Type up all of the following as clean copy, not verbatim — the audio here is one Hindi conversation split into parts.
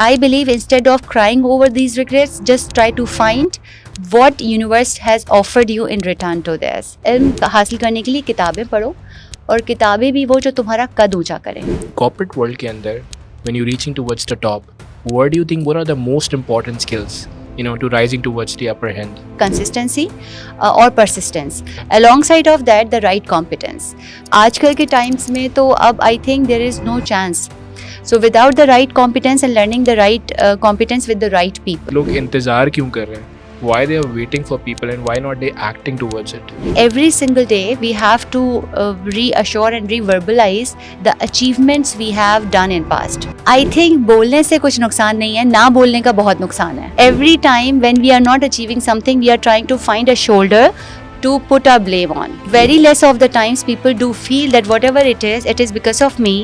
I believe instead of crying over these regrets, just try to find what universe has offered you in return to this. इल्म हासिल करने के लिए किताबें पढ़ो और किताबें भी वो जो तुम्हारा कद ऊंचा करें. Corporate world के अंदर, when you're reaching towards the top, what do you think what are the most important skills, to rising towards the upper hand? Consistency और persistence. Alongside of that, the right competence. आजकल के times में तो अब I think there is no chance. So without the right competence and learning the right competence with the right people. लोग इंतजार क्यों कर रहे हैं? Why they are waiting for people and why not they acting towards it? Every single day we have to reassure and reverbalize the achievements we have done in past. I think बोलने से कुछ नुकसान नहीं है, ना बोलने का बहुत नुकसान है. Every time when we are not achieving something, we are trying to find a shoulder to put our blame on. Very less of the times people do feel that whatever it is because of me.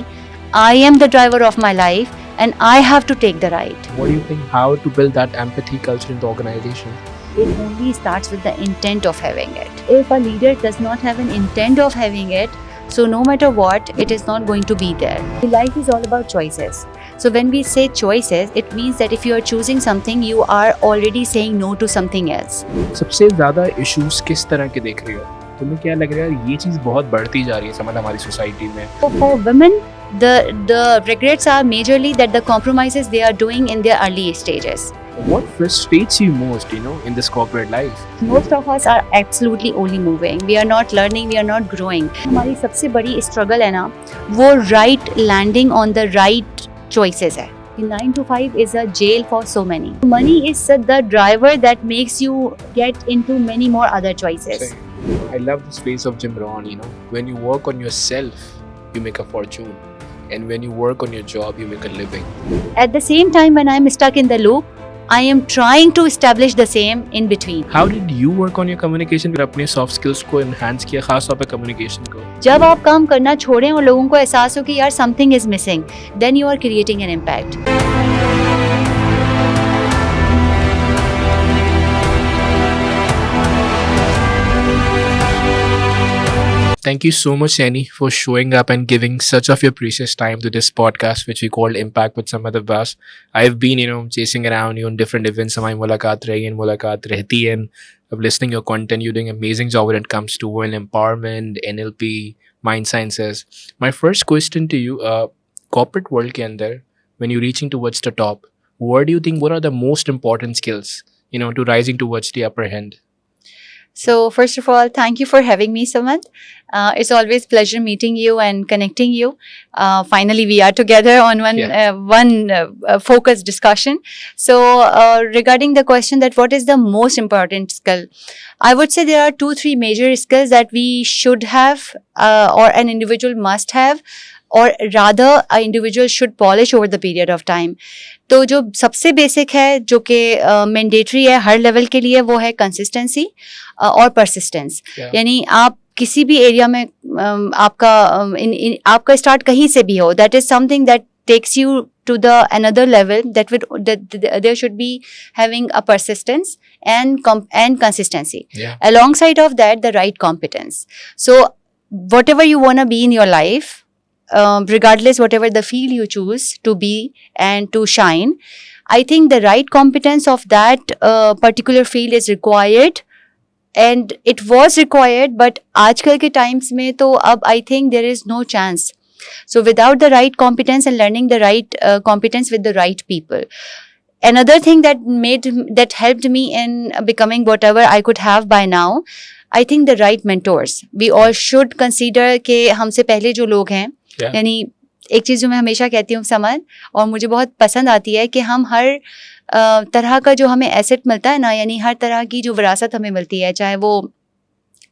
I am the driver of my life and I have to take the ride. What do you think? How to build that empathy culture in the organization? It only starts with the intent of having it. If a leader does not have an intent of having it, so no matter what, it is not going to be there. Life is all about choices. So when we say choices, it means that if you are choosing something, you are already saying no to something else. सबसे ज़्यादा issues किस तरह के देख रही हो? तुम्हें क्या लग रहा है ये चीज़ बहुत बढ़ती जा रही है समझ हमारी सोसाइटी में? For women, the regrets are majorly that the compromises they are doing in their early stages. What frustrates you most, in this corporate life? Most of us are absolutely only moving. We are not learning, we are not growing. हमारी सबसे बड़ी struggle है ना, वो right landing on the right choices है. 9 to 5 is a jail for so many. Money is the driver that makes you get into many more other choices. I love this phrase of Jim Rohn, when you work on yourself, you make a fortune. And when you work on your job, you make a living. At the same time, when I'm stuck in the loop, I am trying to establish the same in between. How did you work on your communication? फिर अपने soft skills को enhance किया, खास तौर पे communication को. जब आप काम करना छोड़ें और लोगों को एहसास हो कि यार something is missing, then you are creating an impact. Thank you so much, Annie, for showing up and giving such of your precious time to this podcast, which we called Impact with Samad Abbas. I've been, chasing around you on different events. Hamari mulaqat rahi and mulaqat rehti and of listening your content. You're doing an amazing job when it comes to women empowerment, NLP, mind sciences. My first question to you, corporate world ke andar, when you're reaching towards the top, what do you think what are the most important skills, to rising towards the upper hand? So first of all, thank you for having me, Samad. It's always pleasure meeting you and connecting you. Finally, we are together on one focused discussion. So regarding the question that what is the most important skill, I would say there are 2-3 major skills that we should have or an individual must have. और rather a individual should polish over the period of time. तो जो सबसे बेसिक है जो कि मैंडेटरी है हर लेवल के लिए वो है कंसिस्टेंसी और परसिस्टेंस. यानी आप किसी भी एरिया में आपका स्टार्ट कहीं से भी हो, that is something that takes you to the another level that there should be having a persistence and consistency. Alongside of that, the right competence. So whatever you want to be in your life, regardless whatever the field you choose to be and to shine, I think the right competence of that particular field is required, and it was required, but आजकल के times में तो अब I think there is no chance. So without the right competence and learning the right competence with the right people. Another thing that helped me in becoming whatever I could have by now, I think the right mentors. We all should consider कि हमसे पहले जो लोग हैं, यानी एक चीज़ जो मैं हमेशा कहती हूँ समझ और मुझे बहुत पसंद आती है कि हम हर तरह का जो हमें एसेट मिलता है ना, यानी हर तरह की जो विरासत हमें मिलती है, चाहे वो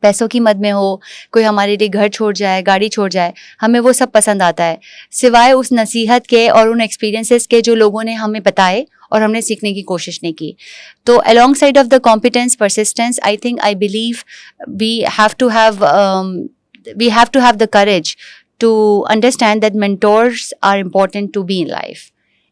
पैसों की मद में हो, कोई हमारे लिए घर छोड़ जाए, गाड़ी छोड़ जाए, हमें वो सब पसंद आता है सिवाय उस नसीहत के और उन एक्सपीरियंसेस के जो लोगों ने हमें बताए और हमने सीखने की कोशिश नहीं की. तो along side of the competence persistence, I think I believe we have to have the courage to understand that mentors are important to be in life.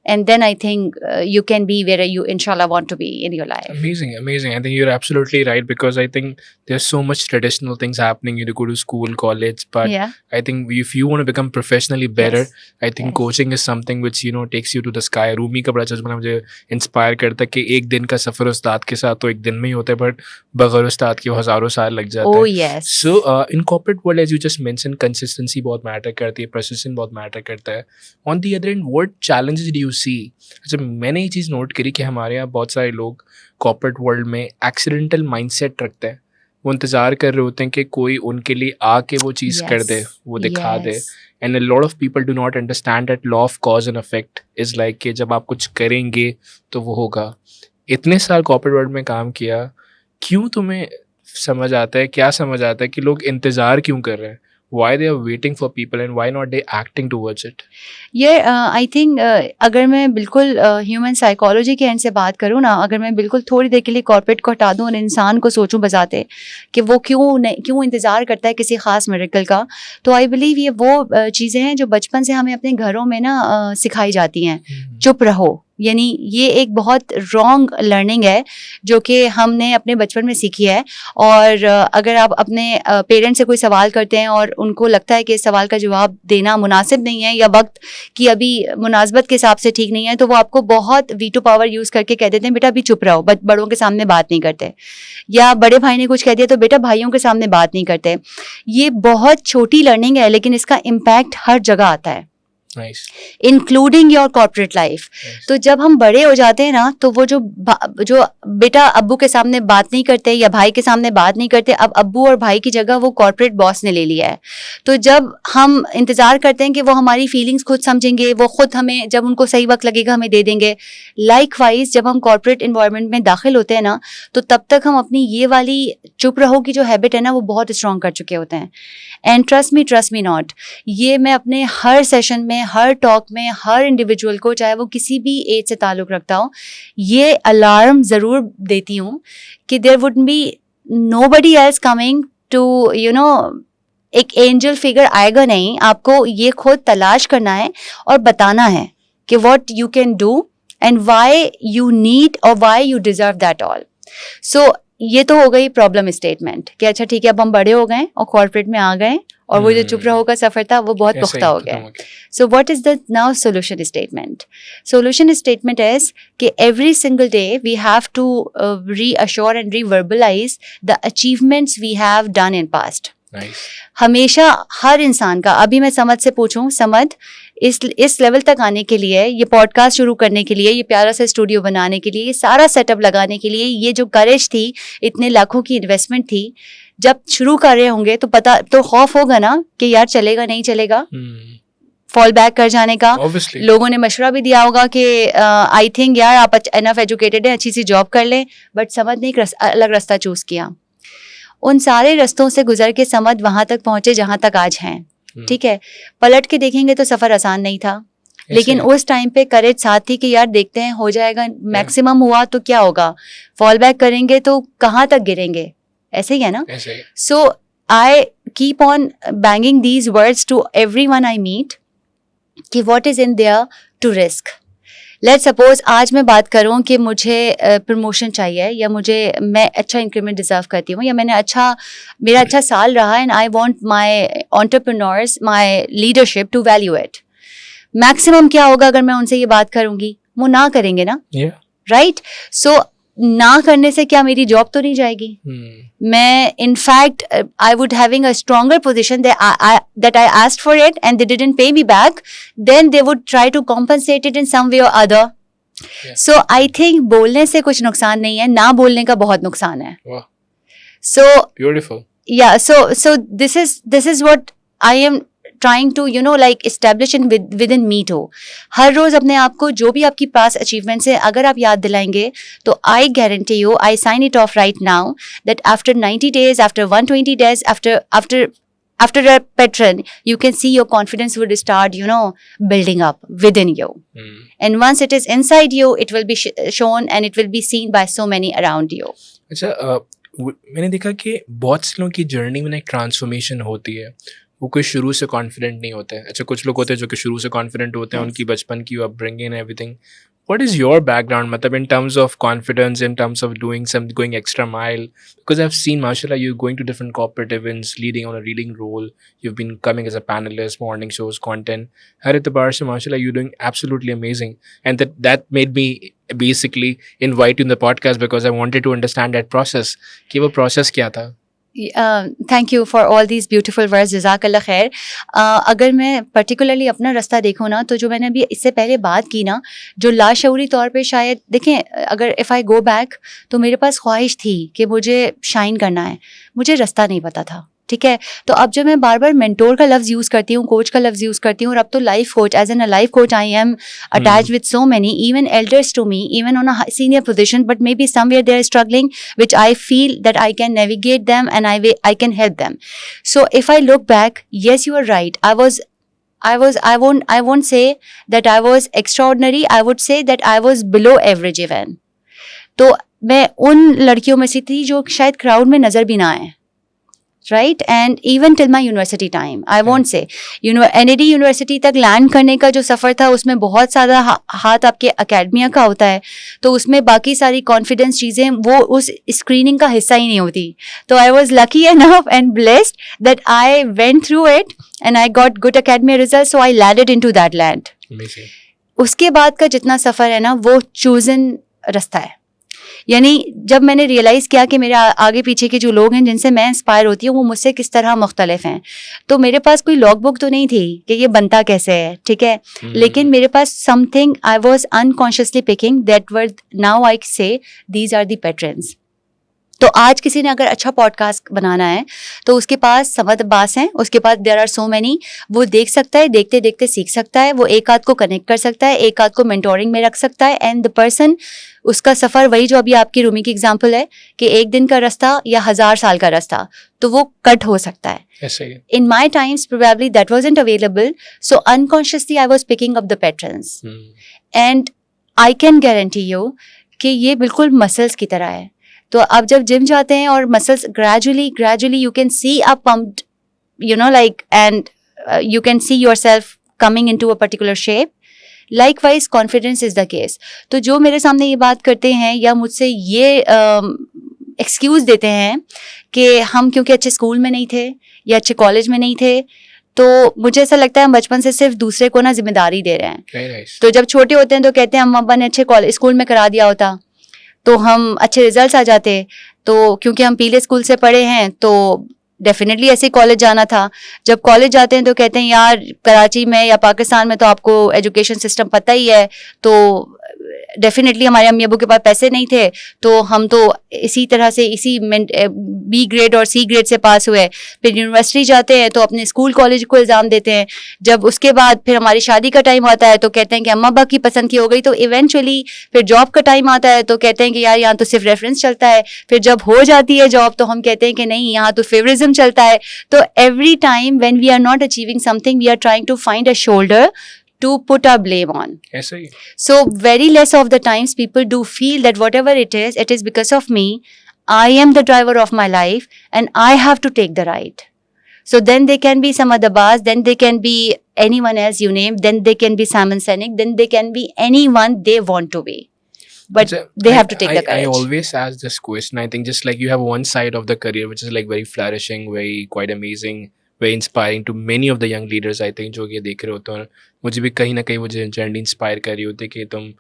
and then I think you can be where you inshallah want to be in your life. Amazing. I think you're absolutely right, because I think there's so much traditional things happening. You go to school, college, but Yeah. I think if you want to become professionally better, Yes. I think Yes. coaching is something which takes you to the sky. Rumi का बड़ा चश्मा मुझे इंस्पायर करता है कि एक दिन का सफर उस्ताद के साथ तो एक दिन में ही होता है, बट बगैर उस्ताद के हजारों साल लग जाते Oh हैं. yes. So in corporate world, as you just mentioned, consistency बहुत मैटर करती है, persistence बहुत मैटर करता है. On the other end, what challenges do you see? अच्छा, मैंने ये चीज़ नोट करी कि हमारे यहाँ बहुत सारे लोग कॉर्पोरेट वर्ल्ड में एक्सीडेंटल माइंडसेट रखते हैं. वो इंतज़ार कर रहे होते हैं कि कोई उनके लिए आके वो चीज़ कर दे, वो दिखा दे. And a lot of people do not understand that law of cause and effect is like कि जब आप कुछ करेंगे तो वो होगा. इतने साल कॉर्पोरेट वर्ल्ड में काम किया, क्यों तुम्हें समझ आता है, क्या समझ आता है कि लोग इंतज़ार क्यों कर रहे हैं? Why they are waiting for people and why not they acting towards it? I think अगर मैं बिल्कुल ह्यूमन साइकोलॉजी के एंड से बात करूँ ना, अगर मैं बिल्कुल थोड़ी देर के लिए कॉर्पोरेट को हटा दूँ और इंसान को सोचूं बजाते कि वो क्यों इंतज़ार करता है किसी ख़ास मिरेकल का, तो आई बिलीव ये वो चीज़ें हैं जो बचपन से हमें अपने घरों में ना सिखाई जाती हैं. चुप रहो, यानी ये एक बहुत रॉन्ग लर्निंग है जो कि हमने अपने बचपन में सीखी है. और अगर आप अपने पेरेंट्स से कोई सवाल करते हैं और उनको लगता है कि इस सवाल का जवाब देना मुनासिब नहीं है या वक्त की अभी मुनासबत के हिसाब से ठीक नहीं है, तो वो आपको बहुत वीटो पावर यूज़ करके कह देते हैं बेटा अभी चुप रहो, बड़ों के सामने बात नहीं करते. या बड़े भाई ने कुछ कह दिया तो बेटा भाइयों के सामने बात नहीं करते. ये बहुत छोटी लर्निंग है लेकिन इसका इम्पैक्ट हर जगह आता है, इंक्लूडिंग योर कॉर्पोरेट लाइफ. तो जब हम बड़े हो जाते हैं ना, तो वो जो बेटा अब्बू के सामने बात नहीं करते या भाई के सामने बात नहीं करते, अब अब्बू और भाई की जगह वो कॉर्पोरेट बॉस ने ले लिया है. तो जब हम इंतजार करते हैं कि वो हमारी फीलिंग्स खुद समझेंगे, वो खुद हमें जब उनको सही वक्त लगेगा हमें दे देंगे. लाइकवाइज जब हम कॉर्पोरेट इन्वायरमेंट में दाखिल होते हैं ना, तो तब तक हम अपनी ये वाली चुप रहो की जो हैबिट है ना वो बहुत स्ट्रॉन्ग कर चुके होते हैं. एंड ट्रस्ट मी नॉट, ये मैं अपने हर सेशन में, हर टॉक में, हर इंडिविजुअल को, चाहे वो किसी भी एज से ताल्लुक़ रखता हो, ये अलार्म ज़रूर देती हूँ कि there would be nobody else coming to एक एंजल फिगर आएगा नहीं. आपको ये खुद तलाश करना है और बताना है कि what you can do and why you need और why you deserve that all. So ये तो हो गई प्रॉब्लम स्टेटमेंट कि अच्छा ठीक है अब हम बड़े हो गए और कॉर्पोरेट में आ गए और वो जो चुप रहो का सफर था वो बहुत पुख्ता हो गया. So what is the now solution statement? Solution statement is कि every single day we have to reassure and reverbalize the achievements we have done in past. Nice. हमेशा हर इंसान का, अभी मैं समद से पूछूं, समद इस लेवल तक आने के लिए, ये पॉडकास्ट शुरू करने के लिए, ये प्यारा सा स्टूडियो बनाने के लिए, ये सारा सेटअप लगाने के लिए, ये जो करेज थी, इतने लाखों की इन्वेस्टमेंट थी, जब शुरू कर रहे होंगे तो पता तो खौफ होगा ना कि यार चलेगा नहीं चलेगा, फॉल बैक कर जाने का. Obviously. लोगों ने मशवरा भी दिया होगा कि आई थिंक यार आप इनफ एजुकेटेड हैं, अच्छी सी जॉब कर लें, बट समद ने एक अलग रास्ता चूज किया. उन सारे रास्तों से गुजर के समद वहां तक पहुंचे जहां तक आज हैं. ठीक है, पलट के देखेंगे तो सफर आसान नहीं था, लेकिन उस टाइम पे करेज साथ थी कि यार देखते हैं हो जाएगा, मैक्सिमम हुआ तो क्या होगा, फॉल बैक करेंगे तो कहाँ तक गिरेंगे, ऐसे ही है ना. So I keep on banging these words to everyone I meet कि what is in there to risk. Let's suppose आज मैं बात करूं कि मुझे प्रमोशन चाहिए या मैं अच्छा इंक्रीमेंट डिजर्व करती हूँ या मेरा अच्छा साल रहा and I want my entrepreneurs, my leadership to value it. Maximum क्या होगा अगर मैं उनसे ये बात करूंगी, वो ना करेंगे ना, राइट. सो ना करने से क्या मेरी जॉब तो नहीं जाएगी. मैं in fact I would having a stronger position that I asked for it and they didn't pay me back, then they would try to compensate it in some way or other. So I think बोलने से कुछ नुकसान नहीं है, ना बोलने का बहुत नुकसान है. So beautiful. Yeah, so this is what I am trying to establish within me too. हर रोज अपने आप को जो भी आपकी पास अचीवमेंट्स है अगर आप याद दिलाएंगे तो I guarantee you, I sign it off right now that after 90 days, after 120 days, after a pattern, you can see your confidence would start building up within you. And once it is inside you, it will be shown and it will be seen by so many around you. अच्छा, मैंने देखा कि बहुत से लोगों की जर्नी में एक ट्रांसफॉर्मेशन होती है. वो कोई शुरू से कॉन्फिडेंट नहीं होते हैं. अच्छा, कुछ लोग होते हैं जो कि शुरू से कॉन्फिडेंट होते हैं, उनकी बचपन की upbringing and everything. What is your background, matlab, in terms of confidence, in terms of going extra mile? Because I've seen, mashallah, you going to different corporate events, leading on a leading role. You've been coming as a panelist, morning shows, content. Har itabar se, mashallah, you're doing absolutely amazing. And that made me basically invite you in the podcast because I wanted to understand that process. Ki wo process kya tha? Thank you for all these beautiful words, जज़ाकल्लाह खैर. अगर मैं पर्टिकुलरली अपना रास्ता देखूँ ना, तो जो मैंने अभी इससे पहले बात की ना, जो लाशऊरी तौर पे शायद देखें, अगर इफ़ आई गो बैक, तो मेरे पास ख्वाहिश थी कि मुझे शाइन करना है, मुझे रास्ता नहीं पता था. ठीक है, तो अब जब मैं बार बार मेंटोर का लफ्ज़ यूज़ करती हूँ, कोच का लफ्ज़ यूज़ करती हूँ, और अब तो life coach, as an a life coach I am attached with so many, even elders to me, even on a senior position, but maybe somewhere they are struggling, which I feel that I can navigate them and I can help them. So if I look back, yes, you are right. I won't say that I was extraordinary. I would say that I was below average even. तो मैं उन लड़कियों में से थी जो शायद क्राउड में नज़र भी ना आए. Right, and even till my university time, I won't say, NAD university तक लैंड करने का जो सफ़र था, उसमें बहुत सारा हाथ आपके अकेडमिया का होता है, तो उसमें बाकी सारी कॉन्फिडेंस चीज़ें वो उस स्क्रीनिंग का हिस्सा ही नहीं होती. तो I was lucky enough and blessed that I went through it and I got good academia result, so I landed into that land. उसके बाद का जितना सफ़र है ना, वो चूजन रास्ता है. यानी जब मैंने रियलाइज़ किया कि मेरे आगे पीछे के जो लोग हैं जिनसे मैं इंस्पायर होती हूँ, वो मुझसे किस तरह मुख्तलिफ हैं, तो मेरे पास कोई लॉग बुक तो नहीं थी कि ये बनता कैसे है. ठीक है, लेकिन मेरे पास something I was unconsciously picking that word now I say these are the patterns. तो आज किसी ने अगर अच्छा पॉडकास्ट बनाना है, तो उसके पास समद अब्बास हैं, उसके पास देयर आर सो मैनी, वो देख सकता है, देखते देखते सीख सकता है, वो एक आध को कनेक्ट कर सकता है, एक आध को मेंटोरिंग में रख सकता है, एंड द पर्सन, उसका सफ़र वही जो अभी आपकी रूमी की एग्जांपल है कि एक दिन का रास्ता या 1000 साल का रास्ता, तो वो कट हो सकता है. In my times probably that wasn't available, so unconsciously I was picking up the patterns, and I can guarantee you कि ये बिल्कुल मसल्स की तरह है. तो आप जब जिम जाते हैं और muscles gradually you can see a pumped, like, and you can see yourself coming into a particular shape. Likewise, confidence is the case. तो जो मेरे सामने ये बात करते हैं या मुझसे ये एक्सक्यूज़ देते हैं कि हम क्योंकि अच्छे स्कूल में नहीं थे या अच्छे कॉलेज में नहीं थे, तो मुझे ऐसा लगता है हम बचपन से सिर्फ दूसरे को ना जिम्मेदारी दे रहे हैं. तो जब छोटे होते हैं तो कहते हैं हम अब्बा ने अच्छे स्कूल में करा दिया होता तो हम अच्छे रिजल्ट्स आ जाते, तो क्योंकि हम पीले स्कूल से पढ़े हैं तो डेफिनेटली ऐसे कॉलेज जाना था. जब कॉलेज जाते हैं तो कहते हैं यार कराची में या पाकिस्तान में तो आपको एजुकेशन सिस्टम पता ही है, तो डेफिनेटली हमारे अम्मी अबू के पास पैसे नहीं थे, तो हम तो इसी तरह से इसी बी ग्रेड और सी ग्रेड से पास हुए. फिर यूनिवर्सिटी जाते हैं तो अपने स्कूल कॉलेज को इल्ज़ाम देते हैं. जब उसके बाद फिर हमारी शादी का टाइम आता है तो कहते हैं कि अम्मा अब्बा की पसंद की हो गई. तो इवेंचुअली फिर जॉब का टाइम आता है तो कहते हैं कि यार यहाँ तो सिर्फ रेफरेंस चलता है. फिर जब हो जाती है जॉब तो हम कहते हैं कि नहीं, यहाँ तो फेवरिज्म चलता है. तो every time when we are not achieving something, we are trying to find a shoulder to put our blame on. So very less of the times people do feel that whatever it is because of me. I am the driver of my life and I have to take the ride. So then they can be some other boss, then they can be anyone else you name, then they can be Simon Sinek, then they can be anyone they want to be. But they have to take the courage. I always ask this question. I think just like you have one side of the career which is like very flourishing, very quite amazing, very inspiring to many of the young leaders, I think, जो ये देख रहे होते हैं. मुझे भी कहीं ना कहीं वो जर्नी इंस्पायर कर रही होती है कि तुम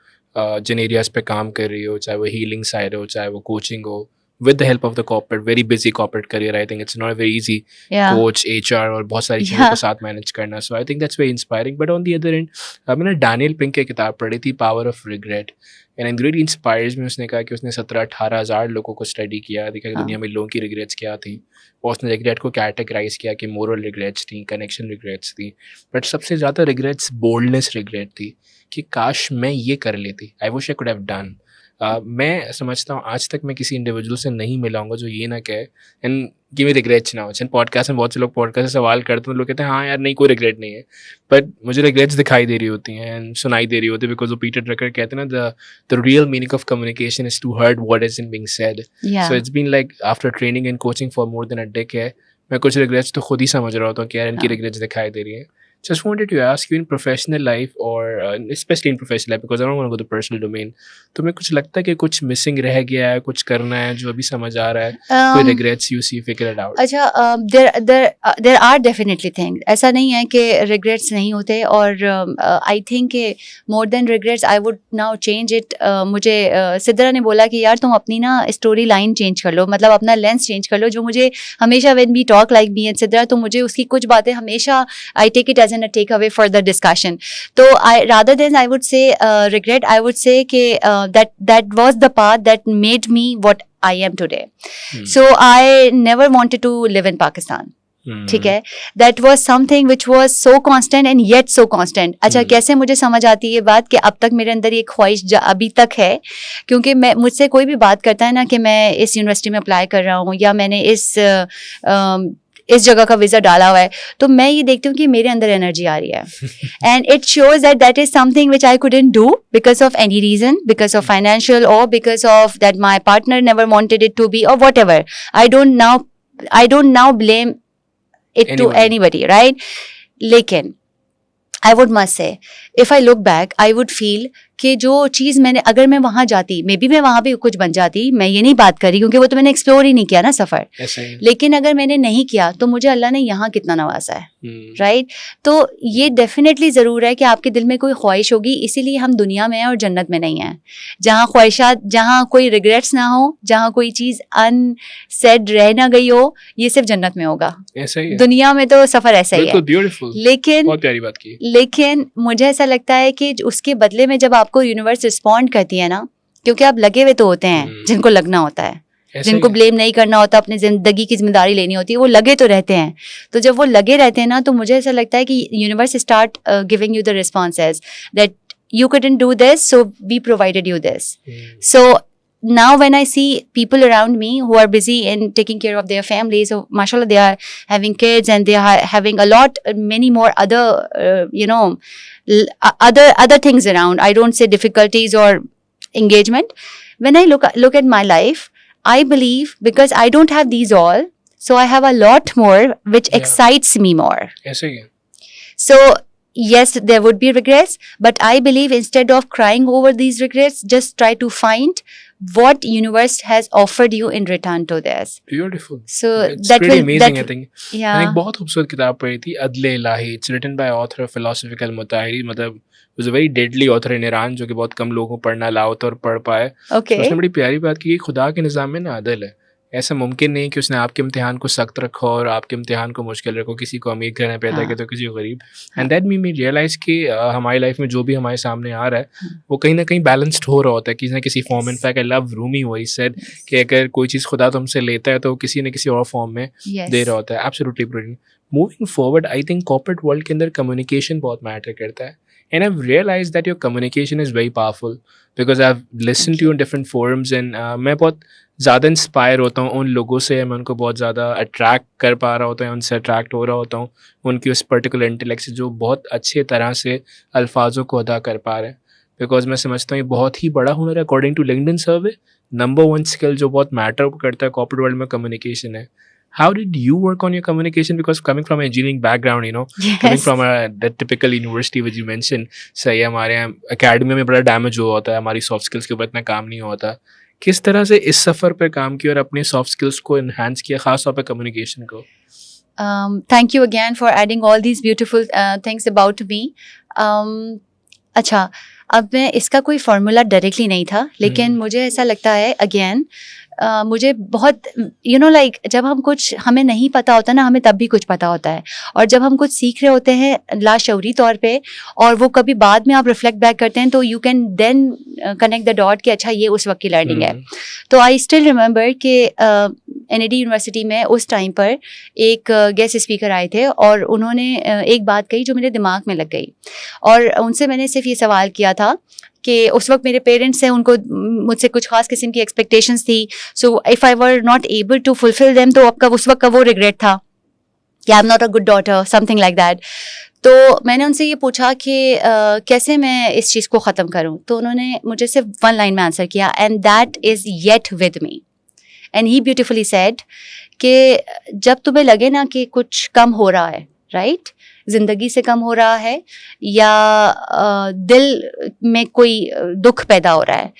जिन एरियाज पे काम कर रही हो, चाहे वो हीलिंग साइड हो, चाहे वो कोचिंग हो, with the help of the corporate, very busy corporate career. I think it's not very easy. Coach, HR और बहुत सारी चीज़ों को साथ मैनेज करना. So I think that's very inspiring. But on the other end, मैंने डैनियल पिंक की किताब पढ़ी थी, Power of Regret. And it really inspires me. उसने कहा कि उसने 17-18 हज़ार लोगों को स्टडी किया, देखा कि दुनिया में लोगों की रिग्रेट्स क्या थी, और उसने रिग्रेट को कैटेगराइज किया कि मोरल रिग्रेट्स थी, कनेक्शन रिग्रेट्स थी, बट सबसे ज़्यादा रिग्रेट्स बोल्डनेस रिग्रेट थी कि काश मैं ये कर लेती. I wish I could have done. मैं समझता हूँ आज तक मैं किसी इंडिविजुअल से नहीं मिला हूँगा जो ये ना कहे एंड कि मेरे रिग्रेट्स ना हो. पॉडकास्ट में बहुत से लोग पॉडकास्ट से सवाल करते हैं, लोग कहते हैं हाँ यार नहीं कोई रिग्रेट नहीं है, बट मुझे रिग्रेट्स दिखाई दे रही होती हैं एंड सुनाई दे रही होती है. बिकॉज वो पीटर ड्रकर कहते हैं ना, the real meaning of communication is to hurt what is in being said. So it's been like after training and coaching for more than a decade, मैं कुछ रिग्रेट्स तो खुद ही समझ रहा होता हूँ कि यार इनकी हाँ। रिग्रेट्स दिखाई दे रही हैं. Just wanted to ask you in professional life or especially in professional life because I don't want to go to personal domain. तुम्हें कुछ लगता है कि कुछ मिसिंग रह गया है, कुछ करना है जो अभी समझ आ रहा है, कोई regrets you see, figure it out. अच्छा, there are definitely things. ऐसा नहीं है कि regrets नहीं होते और I think कि more than regrets I would now change it. मुझे सिद्रा ने बोला कि यार तुम अपनी ना स्टोरी लाइन चेंज कर लो, मतलब अपना लेंस चेंज कर लो. जो मुझे हमेशा when we talk like me and Sidra, तो मुझे उसकी कुछ बातें हमेशा I take it as a takeaway for the discussion. तो rather than I would say regret, I would say कि that was the path that made me what I am today. So I never wanted to live in Pakistan. ठीक है, that was something which was so constant and yet so constant. अच्छा, कैसे मुझे समझ आती है ये बात कि अब तक मेरे अंदर ये ख्वाहिश अभी तक है, क्योंकि मैं मुझसे कोई भी बात करता है ना कि मैं इस यूनिवर्सिटी में अप्लाई कर रहा हूँ या मैंने इस जगह का वीज़ा डाला हुआ है, तो मैं ये देखती हूँ कि मेरे अंदर एनर्जी आ रही है. And it shows that that is something which I couldn't do because of any reason, because of financial और because of that my partner never wanted it to be और whatever. I don't now blame it to anybody, right? लेकिन I would must say, if I look back, I would feel कि जो चीज़ मैंने, अगर मैं वहाँ जाती, मे बी मैं वहाँ भी कुछ बन जाती, मैं ये नहीं बात कर रही क्योंकि वो तो मैंने एक्सप्लोर ही नहीं किया ना सफ़र. लेकिन अगर मैंने नहीं किया तो मुझे अल्लाह ने यहाँ कितना नवाजा है, राइट? तो ये डेफिनेटली ज़रूर है कि आपके दिल में कोई ख्वाहिश होगी, इसीलिए हम दुनिया में हैं और जन्नत में नहीं हैं. जहाँ ख्वाहिशात, जहाँ कोई रिग्रेट्स ना हो, जहाँ कोई चीज़ अनसेड रह ना गई हो, ये सिर्फ जन्नत में होगा. दुनिया में तो सफ़र ऐसा ही है. लेकिन मुझे ऐसा लगता है कि उसके बदले में जब आपको यूनिवर्स रिस्पॉन्ड करती है ना, क्योंकि आप लगे हुए तो होते हैं जिनको लगना होता है, जिनको ब्लेम नहीं करना होता, अपनी जिंदगी की जिम्मेदारी लेनी होती है, वो लगे तो रहते हैं. तो जब वो लगे रहते हैं ना, तो मुझे ऐसा लगता है कि universe start giving you the responses that you couldn't do this, so we provided you this. So now when I see people around me who are busy in taking care of their families, so mashallah they are having kids and they are having a lot, many more other other things around. I don't say difficulties or engagement. When I look at my life, I believe because I don't have these all, so I have a lot more which excites me more. So yes, there would be regrets, but I believe instead of crying over these regrets, just try to find what universe has offered you in return to this. Beautiful. So it's that pretty will, amazing, that, I think. yeah. मैंने एक बहुत खूबसूरत किताब पढ़ी थी, अदले इलाही. It's written by author of philosophical Mutahiri. मतलब was a very deadly author in Iran, जो कि बहुत कम लोगों को पढ़ना अलाउ था और पढ़ पाए. Okay. उसने बड़ी प्यारी बात की कि खुदा के निज़ाम में ना अदल है. ऐसा मुमकिन नहीं कि उसने आपके इम्तिहान को सख्त रखो और आपके इम्तिहान को मुश्किल रखो, किसी को अमीर घर में पैदा किया तो किसी को गरीब. एंड दैट मी रियलाइज़ कि हमारी लाइफ में जो भी हमारे सामने आ रहा है वो कहीं ना कहीं बैलेंस्ड हो रहा होता है किसी न किसी form. In fact I love Rumi, वही सेड कि अगर कोई चीज़ खुदा तुमसे लेता है तो किसी न किसी और फॉर्म में दे रहा होता है. Absolutely brilliant. Moving forward, I think corporate world के अंदर कम्युनिकेशन बहुत मैटर करता है. And I've realized that your communication is very powerful because I've listened to you in different forums and मैं बहुत ज़्यादा इंस्पायर होता हूँ उन लोगों से. मैं उनको बहुत ज़्यादा अट्रैक्ट कर पा रहा होता हूँ, उनसे अट्रैक्ट हो रहा होता हूँ उनकी उस पर्टिकुलर इंटेलेक्ट से जो बहुत अच्छे तरह से अल्फाजों को अदा कर पा रहे हैं. बिकॉज मैं समझता हूँ ये बहुत ही बड़ा हुनर है. According to LinkedIn survey, number 1 skill जो बहुत मैटर करता है कॉर्पोरेट वर्ल्ड में, कम्युनिकेशन है. How did you work on your communication? Because coming from an engineering background, yes. coming from that typical university which you mentioned, सही है, हमारे यहाँ academy में बड़ा डैमेज हुआ होता है, हमारी सॉफ्ट स्किल्स के ऊपर इतना काम नहीं होता. किस तरह से इस सफ़र पर काम किया और अपने सॉफ्ट स्किल्स को इन्हांस किया, खास तौर पर कम्युनिकेशन को? Thank you again for adding all these beautiful things about me. अच्छा, अब मैं इसका कोई फार्मूला डायरेक्टली नहीं था, लेकिन मुझे ऐसा लगता है अगेन मुझे बहुत लाइक जब हम कुछ हमें नहीं पता होता ना, हमें तब भी कुछ पता होता है. और जब हम कुछ सीख रहे होते हैं लाशऊरी तौर पे और वो कभी बाद में आप रिफ्लेक्ट बैक करते हैं तो you can then connect the dot कि अच्छा ये उस वक्त की लर्निंग है. तो आई स्टिल रिमेंबर कि NAD यूनिवर्सिटी में उस टाइम पर एक गेस्ट स्पीकर आए थे और उन्होंने एक बात कही जो मेरे दिमाग में लग गई. और उनसे मैंने सिर्फ ये सवाल किया था कि उस वक्त मेरे पेरेंट्स हैं, उनको मुझसे कुछ खास किस्म की एक्सपेक्टेशंस थी. So if I were not able to fulfil them, तो आपका उस वक्त का वो रिग्रेट था कि I am not a good daughter, something like that. तो मैंने उनसे ये पूछा कि कैसे मैं इस चीज़ को ख़त्म करूँ. तो उन्होंने मुझे सिर्फ 1 लाइन में आंसर किया, and that is yet with me. and he beautifully said कि जब तुम्हें लगे ना कि कुछ कम हो रहा है, राइट, जिंदगी से कम हो रहा है या दिल में कोई दुख पैदा हो रहा है,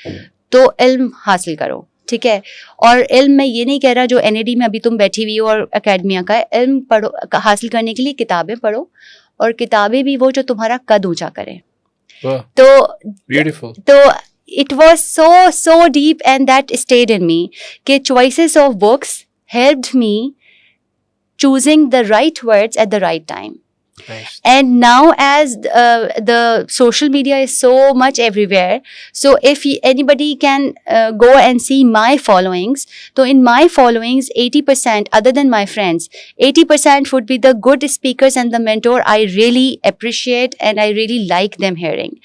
तो इल्म हासिल करो, ठीक है. और इल्म में ये नहीं कह रहा जो NAD में अभी तुम बैठी हुई हो और एकेडमिया का है, इल्म पढ़ो, हासिल करने के लिए किताबें पढ़ो, और किताबें भी वो जो तुम्हारा कद ऊंचा करें. तो ब्यूटीफुल. तो it was so deep, and that stayed in me कि choices of books helped me choosing the right words at the right time. Nice. And now as the social media is so much everywhere, so if anybody can go and see my followings, so in my followings 80%, other than my friends, 80% would be the good speakers and the mentor I really appreciate and I really like them hearing.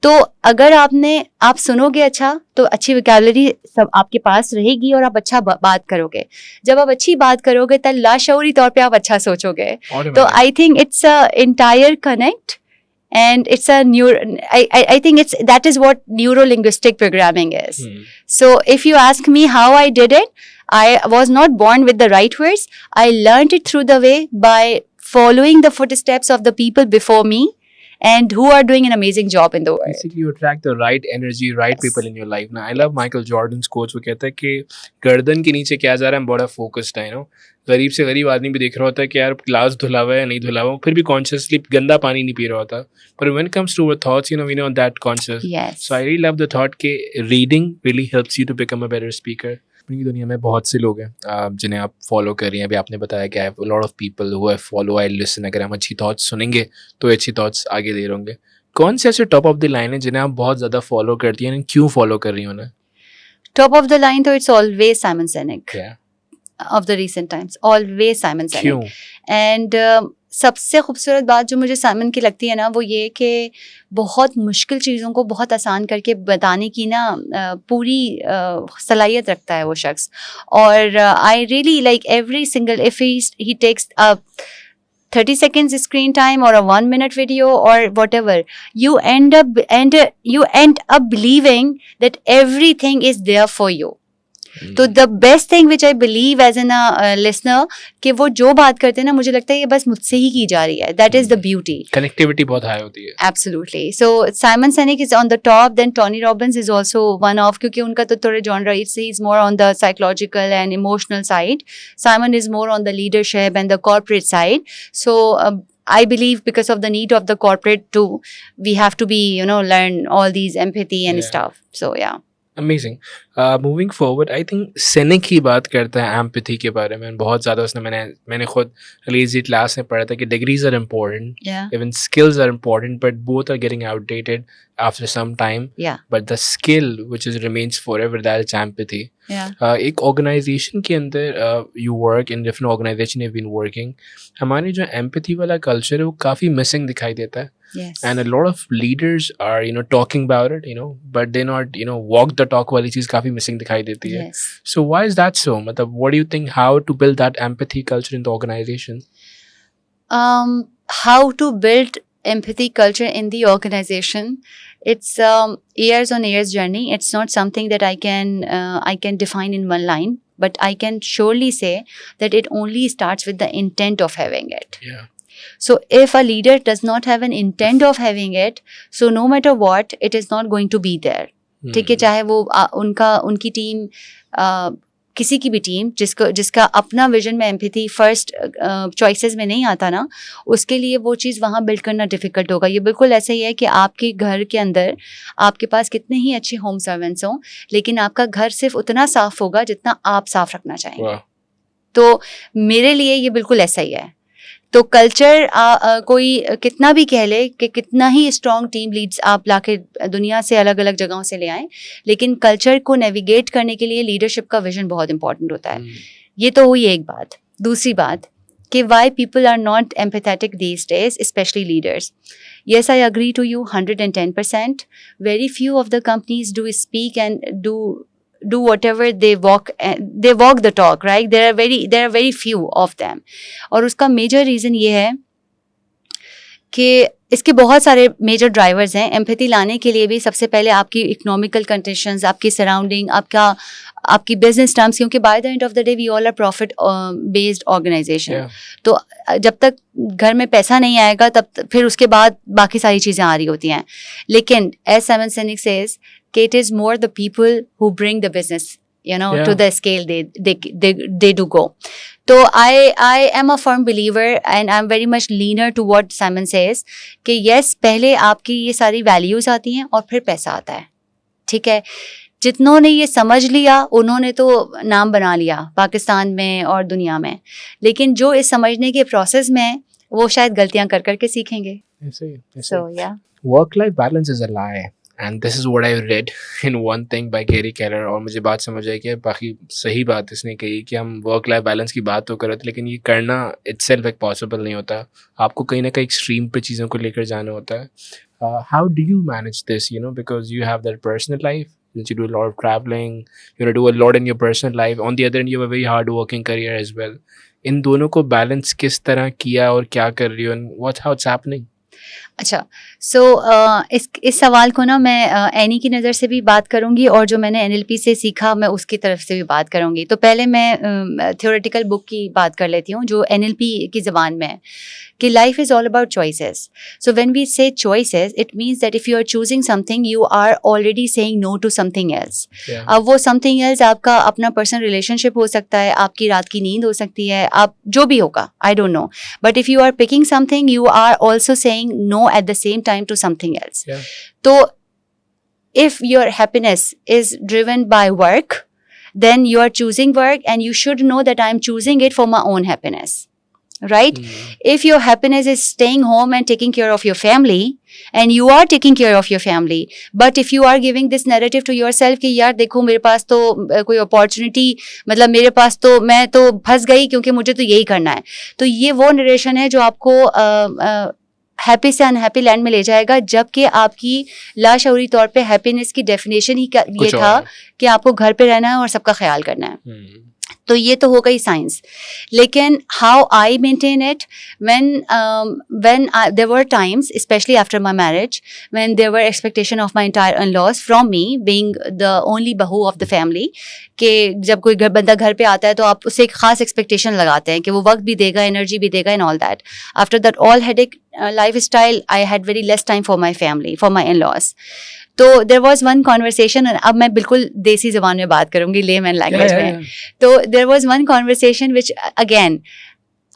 तो अगर आप सुनोगे अच्छा, तो अच्छी वोकैबुलरी सब आपके पास रहेगी और आप अच्छा बात करोगे. जब आप अच्छी बात करोगे तब लाशऊरी तौर पे आप अच्छा सोचोगे. तो I think it's a entire connect, and it's a I think it's that is what neuro-linguistic programming is. So if you ask me how I did it, I was not born with the right words. I learned it through the way by following the footsteps of the people before me and who are doing an amazing job in the world. Basically, you attract the right energy, right Yes. people in your life. Now, I love Michael Jordan's quotes. वो कहता है कि गर्दन के नीचे क्या जा रहा है, बड़ा फोकस्ड है, गरीब से गरीब आदमी भी देख रहा होता है कि यार ग्लास धुला हुआ है या नहीं धुला हुआ, फिर भी कॉन्शियसली गंदा पानी नहीं पी रहा होता. पर when it comes to our thoughts, we know that conscious. Yes. So I really love the thought कि reading really helps you to become a better speaker. अपनी दुनिया में बहुत से लोग हैं जिन्हें आप फॉलो कर रही हैं. अभी आपने बताया कि I have a lot of people who I follow, I listen. अगर हम अच्छी थॉट्स सुनेंगे तो अच्छी थॉट्स आगे दे रहे होंगे. कौन से ऐसे टॉप ऑफ द लाइन है जिन्हें आप बहुत ज़्यादा फॉलो करती हैं, क्यों फॉलो कर रही हैं उन्हें? Top of the line, though, it's always Simon Sinek. Yeah. Of the recent times, always Simon Sinek. क्यों? And सबसे खूबसूरत बात जो मुझे साइमन की लगती है ना, वो ये कि बहुत मुश्किल चीज़ों को बहुत आसान करके बताने की ना पूरी सलाहियत रखता है वो शख्स. और I really like every single, if he takes 30 seconds screen time or a 1 minute video or whatever, you end up believing that everything is there for you. तो the best thing which I believe as an listener कि वो जो बात करते हैं ना, मुझे लगता है ये बस मुझसे ही की जा रही है. That is the beauty. Connectivity बहुत हाई होती है. Absolutely. So Simon Sinek is on the top, then Tony Robbins is also one of, क्योंकि उनका तो थोड़े genre is more on the psychological and emotional side. Simon is more on the leadership and the corporate side. So I believe because of the need of the corporate too, we have to be, learn all these empathy and stuff. So yeah. Amazing. Moving forward, I think Sinek ही बात करता है empathy के बारे में. बहुत ज़्यादा उसने मैंने खुद lazy class में पढ़ा था कि degrees are important, even skills are important, but both are getting outdated after some time. Yeah. But the skill which remains forever, that is empathy. Yeah. एक organization के अंदर you work in different organization you've been working. हमारी जो empathy वाला culture है वो काफ़ी missing दिखाई देता है. Yes. And a lot of leaders are talking about it, but they not walk the talk वाली चीज़ काफ़ी missing दिखाई देती है. Yes. So why is that so? मतलब what do you think, how to build that empathy culture in the organization? How to build empathy culture in the organization? It's years on years journey. It's not something that I can define in one line, but I can surely say that it only starts with the intent of having it. Yeah. So if a leader does not have an intent of having it, so no matter what, it is not going to be there. ठीक है, चाहे वो उनकी टीम किसी की भी टीम जिसका अपना विजन में एम्पैथी फर्स्ट चॉइसेस में नहीं आता ना, उसके लिए वो चीज़ वहाँ बिल्ड करना डिफिकल्ट होगा. ये बिल्कुल ऐसा ही है कि आपके घर के अंदर आपके पास कितने ही अच्छे होम सर्वेंट्स हों, लेकिन आपका घर सिर्फ उतना साफ होगा जितना आप साफ रखना चाहेंगे. तो मेरे लिए ये बिल्कुल ऐसा ही है. तो कल्चर कोई कितना भी कह ले कि कितना ही स्ट्रॉन्ग टीम लीड्स आप लाके दुनिया से अलग अलग जगहों से ले आएं, लेकिन कल्चर को नेविगेट करने के लिए लीडरशिप का विजन बहुत इंपॉर्टेंट होता है. ये तो हुई एक बात. दूसरी बात कि why people are not empathetic these days, specially leaders. Yes, I agree to you 110%. Very few of the companies do speak and do whatever they walk the talk, right? There are very few of them. और उसका major reason ये है कि इसके बहुत सारे मेजर ड्राइवर्स हैं। एम्पैथी लाने के लिए भी सबसे पहले आपकी इकोनॉमिकल कंडीशंस, आपकी सराउंडिंग, आपकी बिजनेस टर्म्स, क्योंकि by the end of the day we all are profit based organisation. तो जब तक घर में पैसा नहीं आएगा फिर उसके बाद बाकी सारी चीज़ें आ रही होती हैं। लेकिन एज Simon Sinek says कि it is more the people who bring the business to the scale they do go. So I am a firm believer and I'm very much leaner to what Simon says कि yes, पहले आपकी ये सारी वैल्यूज आती हैं और फिर पैसा आता है, ठीक है। जितनों ने ये समझ लिया उन्होंने तो नाम बना लिया पाकिस्तान में और दुनिया में, लेकिन जो इस समझने के प्रोसेस में है वो शायद गलतियां कर करके सीखेंगे। So yeah, work-life balance is a lie. And this is what I read in One Thing by Gary Keller. और मुझे बात समझ आई कि बाकी सही बात इसने कही कि हम वर्क लाइफ बैलेंस की बात तो कर रहे थे, लेकिन ये करना itself एक पॉसिबल नहीं होता। आपको कहीं ना कहीं एक्सट्रीम पे चीज़ों को लेकर जाना होता है। How do you manage this? Because you have that personal life, since you do a lot of traveling, do a lot in your personal life. On the other hand, you have a very hard working career as well. इन दोनों को बैलेंस किस तरह किया और क्या कर रही हो, and how it's happening? अच्छा, सो इस सवाल को ना मैं एनी की नज़र से भी बात करूँगी और जो मैंने NLP से सीखा मैं उसकी तरफ से भी बात करूँगी। तो पहले मैं थ्योरेटिकल बुक की बात कर लेती हूँ जो NLP की ज़बान में है कि life is all about choices. So when we say choices it means that if you are choosing something you are already saying no to something else. अब वो समथिंग एल्स आपका अपना पर्सनल रिलेशनशिप हो सकता है, आपकी रात की नींद हो सकती है, आप जो भी होगा, I don't know, but if you are picking something you are also saying no at the same time to something else. So if your happiness is driven by work, then you are choosing work and you should know that I am choosing it for my own happiness, right? If your happiness is staying home and taking care of your family and you are taking care of your family, but if you are giving this narrative to yourself कि यार देखो मेरे पास तो कोई opportunity, मतलब मेरे पास तो मैं तो फंस गई क्योंकि मुझे तो यही करना है, तो ये वो नरेशन है जो आपको हैप्पी से अनहैप्पी लैंड में ले जाएगा, जबकि आपकी लाशऊरी तौर पे हैप्पीनेस की डेफिनेशन ही ये था कि आपको घर पे रहना है और सबका ख्याल करना है। तो ये तो हो गई साइंस। लेकिन how I maintain it when there were times, especially after my marriage, when there were expectation of my entire in-laws from me being the only bahu of the family, कि जब कोई बंदा घर पे आता है तो आप उससे एक खास एक्सपेक्टेशन लगाते हैं कि वो वक्त भी देगा, एनर्जी भी देगा and all that. After that all headache lifestyle, I had very less time for my family, for my in-laws. तो there was one conversation, अब मैं बिल्कुल देसी ज़बान में बात करूँगी, layman language में। तो there was one conversation which again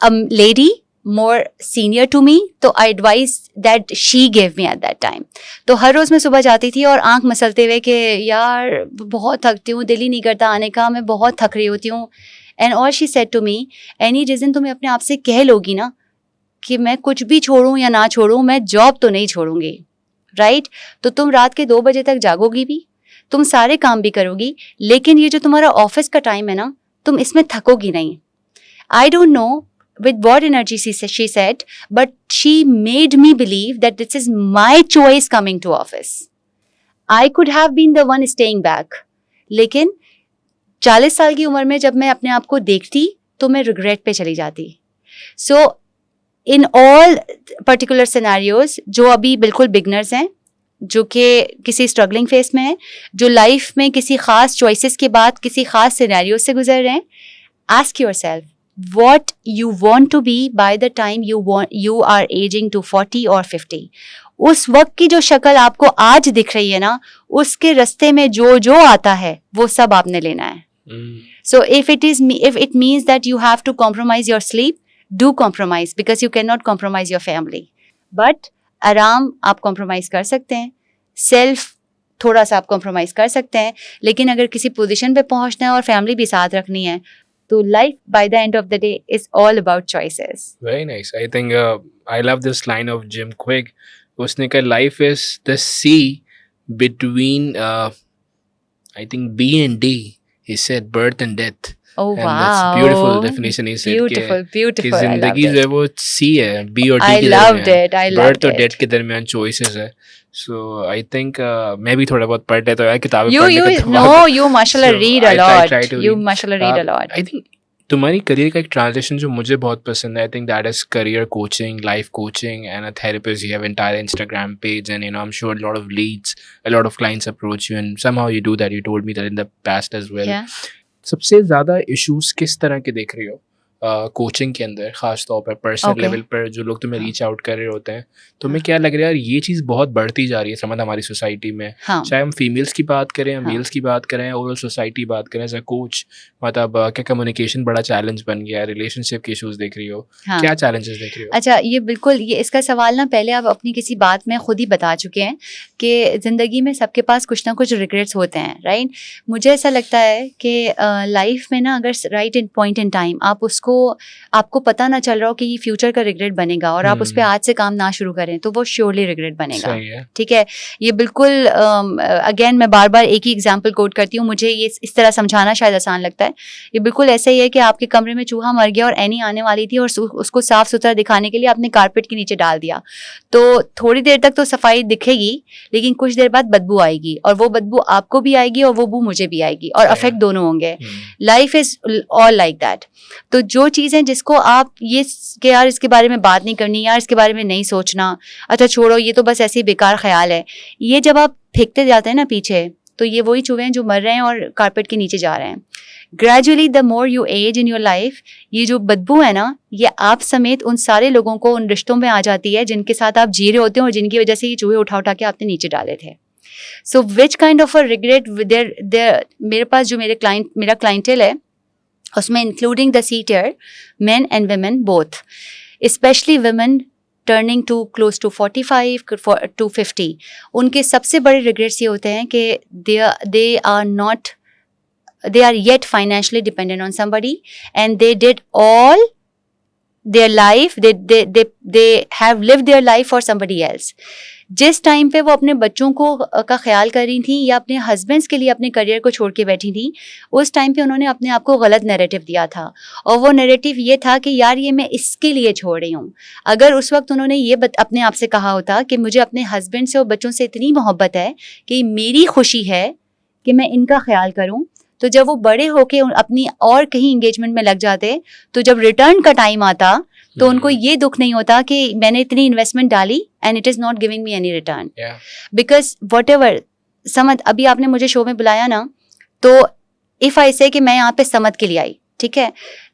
a lady more senior to me, तो I advised that she gave me at that time. तो हर रोज़ मैं सुबह जाती थी और आंख मसलते हुए कि यार बहुत थकती हूँ, दिल ही नहीं करता आने का, मैं बहुत थक रही होती हूँ। And all she said to me, any reason तुम्हें अपने आप से कह लोगी ना कि मैं कुछ भी छोड़ूं या ना छोड़ूं, मैं जॉब तो नहीं छोड़ूंगी, राइट? तो तुम रात के 2 बजे तक जागोगी भी, तुम सारे काम भी करोगी, लेकिन ये जो तुम्हारा ऑफिस का टाइम है ना, तुम इसमें थकोगी नहीं। आई don't no with what energy she said, but she made me believe that this is my choice coming to office. I could have been the one staying back. लेकिन 40 साल की उम्र में जब मैं अपने आप को देखती तो मैं रिग्रेट पे चली जाती। So in all particular scenarios, जो अभी बिल्कुल बिगनर्स हैं, जो कि किसी स्ट्रगलिंग फेस में हैं, जो लाइफ में किसी खास चॉइसेस के बाद किसी खास सिनेरियो से गुजर रहे हैं, ask yourself what you want to be by the time you are aging to 40 or 50. उस वक्त की जो शक्ल आपको आज दिख रही है ना, उसके रास्ते में जो आता है वो सब आपने लेना है। So if it means that you have to compromise your sleep, do compromise, because you cannot compromise your family. But आराम आप compromise कर सकते हैं, self थोड़ा सा आप compromise कर सकते हैं, लेकिन अगर किसी पोजीशन पे पहुंचना है और फैमिली भी साथ रखनी है, तो life by the end of the day is all about choices. Very nice. I think I love this line of Jim Quick. उसने कहा life is the sea between I think B and D. He said birth and death. Oh and wow! That's beautiful definition. He said beautiful. कि जिंदगी जो है वो C है, B और D I के loved दरमियान, it. I loved birth और it. death के दरमियान choices है. So I think मैं भी थोड़ा बहुत पढ़ लेता हूँ, किताबें You पढ़ने का no, you mashallah So read a I lot. try to You read. mashallah read a lot. I think तुम्हारी करियर का एक ट्रांजिशन जो मुझे बहुत पसंद है, I think that is career coaching, life coaching and a therapist. You have entire Instagram page and I'm sure a lot of leads, a lot of clients approach you and somehow you do that. You told me that in the past as well. Yeah. सबसे ज़्यादा इश्यूज किस तरह के देख रही हो कोचिंग के अंदर, खास तौर पर पर्सनल लेवल पर जो लोग तुम्हें रीच आउट कर रहे होते हैं? तुम्हें क्या लग रहा है यार ये चीज़ बहुत बढ़ती जा रही है समझ हमारी सोसाइटी में, चाहे हम फीमेल्स की बात करें या मेल्स की बात करें, ओवरऑल सोसाइटी बात करें एज अ कोच, मतलब क्या कम्युनिकेशन बड़ा चैलेंज बन गया है, रिलेशनशिप के इश्यूज देख रही हो, क्या चैलेंजेस देख रही हो? अच्छा, ये बिल्कुल, ये इसका सवाल ना पहले आप अपनी किसी बात में खुद ही बता चुके हैं कि ज़िंदगी में सबके पास कुछ ना कुछ रिग्रेट्स होते हैं, राइट? मुझे ऐसा लगता है कि लाइफ में ना अगर right in point in time आपको पता ना चल रहा हो कि ये फ्यूचर का रिग्रेट बनेगा और आप उस पर आज से काम ना शुरू करें तो वो श्योरली रिग्रेट बनेगा. ठीक है, ये बिल्कुल अगेन मैं बार बार एक ही एग्जांपल कोट करती हूँ, मुझे ये इस तरह समझाना शायद आसान लगता है. ये बिल्कुल ऐसा ही है कि आपके कमरे में चूहा मर गया और एनी आने वाली थी और उसको साफ सुथरा दिखाने के लिए आपने कारपेट के नीचे डाल दिया, तो थोड़ी देर तक तो सफाई दिखेगी लेकिन कुछ देर बाद बदबू आएगी और वो बदबू आपको भी आएगी और वो बू मुझे भी आएगी और अफेक्ट दोनों होंगे. Life is all like that. तो जो चीज़ें जिसको आप ये कि यार इसके बारे में बात नहीं करनी, यार इसके बारे में नहीं सोचना, अच्छा छोड़ो ये तो बस ऐसे ही बेकार ख्याल है, ये जब आप फेंकते जाते हैं ना पीछे, तो ये वही चूहे हैं जो मर रहे हैं और कारपेट के नीचे जा रहे हैं. Gradually the more you age in your life, ये जो बदबू है ना, ये आप समेत उन सारे लोगों को उन रिश्तों में आ जाती है जिनके साथ आप जी रहे होते हैं और जिनकी वजह से ये चूहे उठा उठा के आपने नीचे डाले थे. So which kind of a regret there मेरे पास जो मेरा क्लाइंटेल है उसमें including the C tier men and women both, especially women turning to close to 45 to 50, उनके सबसे बड़े regrets ये होते हैं कि they are yet financially dependent on somebody and they did all their life, they have lived their life for somebody else. जिस टाइम पे वो अपने बच्चों का ख्याल कर रही थी या अपने हस्बैंड्स के लिए अपने करियर को छोड़ के बैठी थी, उस टाइम पे उन्होंने अपने आप को गलत नैरेटिव दिया था और वो नैरेटिव ये था कि यार ये मैं इसके लिए छोड़ रही हूँ. अगर उस वक्त उन्होंने ये अपने आप से कहा होता कि मुझे अपने हस्बैंड से और बच्चों से इतनी मोहब्बत है कि मेरी खुशी है कि मैं इनका ख्याल करूँ, तो जब वो बड़े होके अपनी और कहीं इंगेजमेंट में लग जाते, तो जब रिटर्न का टाइम आता तो उनको ये दुख नहीं होता कि मैंने इतनी इन्वेस्टमेंट डाली and it is not giving me any return. Because what ever समझ, अभी आपने मुझे शो में बुलाया ना, तो इफ आई से कि मैं यहाँ पे समझ के लिए आई, ठीक है,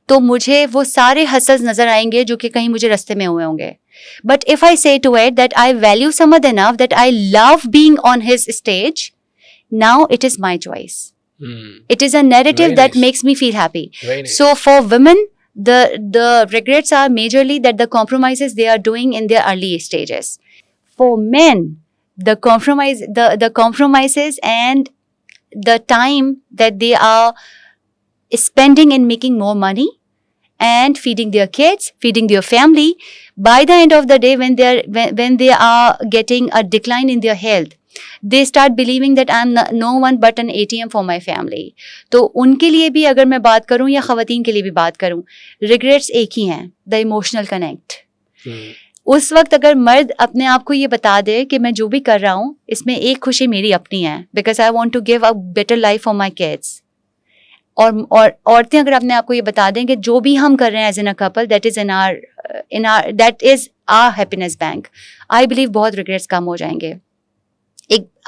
तो मुझे वो सारे हसल्स नजर आएंगे जो कि कहीं मुझे रास्ते में हुए होंगे. But if I say to it that I value समझ enough that I love being on his stage, now it is my choice. It is a narrative that makes me feel happy. So for women, the regrets are majorly that the compromises they are doing in their early stages. For men, the compromises and the time that they are spending in making more money and feeding their kids, feeding their family, by the end of the day when they are getting a decline in their health, they start believing that I'm no one but an ATM for my family. तो उनके लिए भी अगर मैं बात करूं या ख़वातीन के लिए भी बात करूं, रिग्रेट्स एक ही हैं, द इमोशनल कनेक्ट. उस वक्त अगर मर्द अपने आप को ये बता दे कि मैं जो भी कर रहा हूं इसमें एक खुशी मेरी अपनी है, because I want to give a better life for my kids, और औरतें अगर अपने आप को ये बता दें कि जो भी हम कर रहे हैं as in a couple, that is our happiness bank, I believe बहुत रिग्रेट्स कम हो जाएंगे.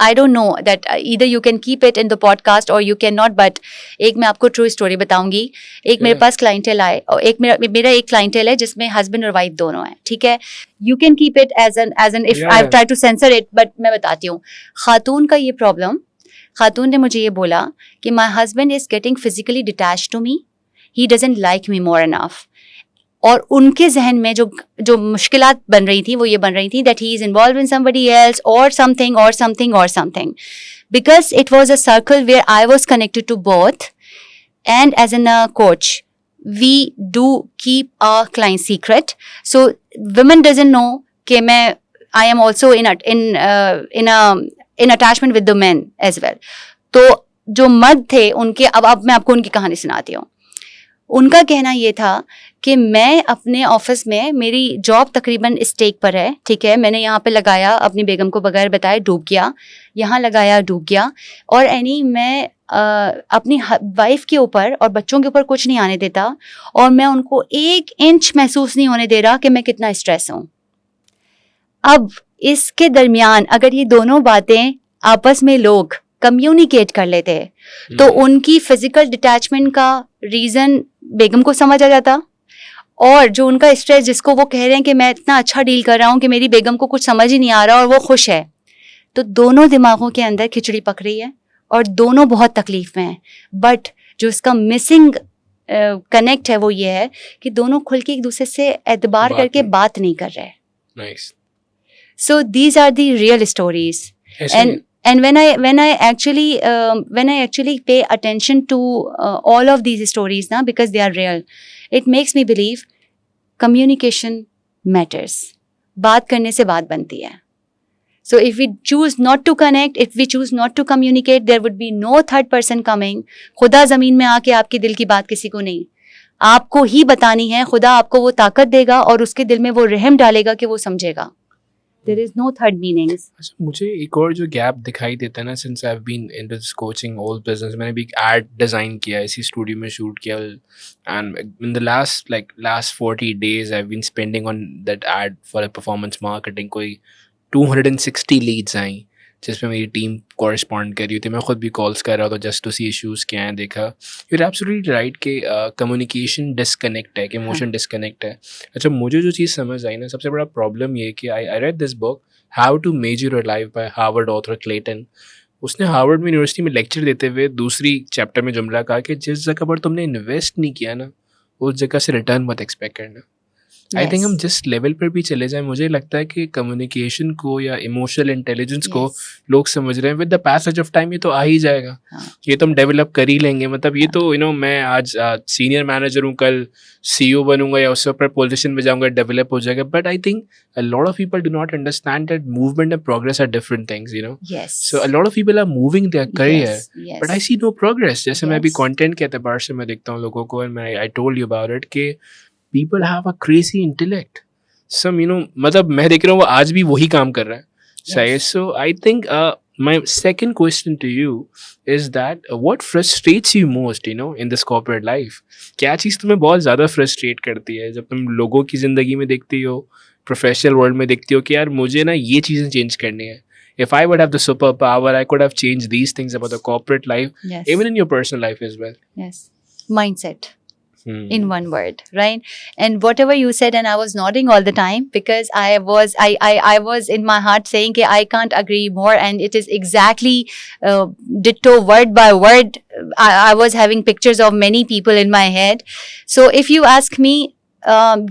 I don't know that either you can keep it in the podcast or you cannot, but एक मैं आपको ट्रू स्टोरी बताऊंगी. एक मेरे पास क्लाइंटेल आए और मेरा एक क्लाइंटेल है जिसमें हस्बैंड और वाइफ दोनों हैं, ठीक है. You can keep it as an if I try to censor it, but मैं बताती हूँ. खातून का ये प्रॉब्लम, खातून ने मुझे ये बोला कि my husband is getting physically detached to me, he doesn't like me more enough. और उनके जहन में जो मुश्किलात बन रही थी वो ये बन रही थी that he is involved in somebody else or something, because it was a circle where I was connected to both, and as a coach we do keep our client secret, so women doesn't know कि मैं I am also in attachment with the men as well. तो जो मर्द थे उनके, अब मैं आपको उनकी कहानी सुनाती हूँ. उनका कहना ये था कि मैं अपने ऑफिस में, मेरी जॉब तकरीबन स्टेक पर है, ठीक है, मैंने यहाँ पे लगाया, अपनी बेगम को बगैर बताए डूब गया, यहाँ लगाया डूब गया, और मैं अपनी वाइफ के ऊपर और बच्चों के ऊपर कुछ नहीं आने देता, और मैं उनको 1 इंच महसूस नहीं होने दे रहा कि मैं कितना स्ट्रेस हूँ। अब इसके दरमियान अगर ये दोनों बातें आपस में लोग कम्युनिकेट कर लेते तो उनकी फिजिकल डिटैचमेंट का रीज़न बेगम को समझ आ जाता, और जो उनका स्ट्रेस जिसको वो कह रहे हैं कि मैं इतना अच्छा डील कर रहा हूँ कि मेरी बेगम को कुछ समझ ही नहीं आ रहा और वो खुश है, तो दोनों दिमागों के अंदर खिचड़ी पक रही है और दोनों बहुत तकलीफ में हैं। बट जो इसका मिसिंग कनेक्ट है वो ये है कि दोनों खुल के एक दूसरे से एतबार करके बात नहीं कर रहे। Nice. So these are the real stories. And when I actually pay attention to all of these stories now, because they are real, it makes me believe communication matters. बात करने से बात बनती है. So if we choose not to connect, if we choose not to communicate, there would be no third person coming. खुदा ज़मीन में आके आपके दिल की बात किसी को नहीं, आपको ही बतानी है. खुदा आपको वो ताकत देगा और उसके दिल में वो रहम डालेगा कि वो समझेगा. There is no third meanings. अच्छा, मुझे एक और जो गैप दिखाई देता है ना, since I've been into this coaching all business, मैंने भी एड डिज़ाइन किया, इसी स्टूडियो में शूट किया, and in the last 40 days I've been spending on that ad for a performance marketing. कोई 260 लीड्स आई जिसमें मेरी टीम कॉरेस्पॉन्ड कर रही थी, मैं खुद भी कॉल्स कर रहा था जस्ट टू सी इश्यूज़ क्या हैं. देखा, यूर एब्सोल्युटली राइट कि कम्युनिकेशन डिस्कनेक्ट है, कि इमोशन डिस्कनेक्ट है. अच्छा, मुझे जो चीज़ समझ आई ना, सबसे बड़ा प्रॉब्लम ये है कि I read this book how to measure your life by Harvard author Clayton. उसने हार्वर्ड यूनिवर्सिटी में लेक्चर देते हुए दूसरी चैप्टर में जुमला कहा कि जिस जगह पर तुमने इन्वेस्ट नहीं किया ना, उस जगह से रिटर्न मत एक्सपेक्ट करना. आई थिंक हम जिस लेवल पर भी चले जाएं, मुझे लगता है कि कम्युनिकेशन को या इमोशनल इंटेलिजेंस को लोग समझ रहे हैं. With the passage of time ये तो आ ही जाएगा. ये तो हम डेवलप कर ही लेंगे. मतलब ये तो मैं आज सीनियर मैनेजर हूँ, कल CEO बनूंगा या उससे ऊपर पोजीशन में जाऊंगा, डेवलप हो जाएगा. But I think a lot of people do not understand that movement and progress are different things, Yes. So a lot of people are moving their career, yes. but I see no progress. जैसे मैं अभी content के एतबार से मैं देखता हूँ लोगों को, and I told you about it कि people have a crazy intellect. Some, मतलब मैं देख रहा हूँ वो आज भी वही काम कर रहा है. Yes. So I think my second question to you is that what frustrates you most, in this corporate life? क्या चीज़ तुम्हें बहुत ज़्यादा frustrate करती है जब तुम लोगों की ज़िंदगी में देखती हो, प्रोफेशनल वर्ल्ड में देखती हो कि यार मुझे ना ये चीज़ें चेंज करनी है. If I would have the superpower, I could have changed these things about the corporate life, even in your personal life as well. Yes, mindset. In one word, right? And whatever you said, and I was nodding all the time because I was in my heart saying that I can't agree more, and it is exactly ditto word by word. I was having pictures of many people in my head. So if you ask me,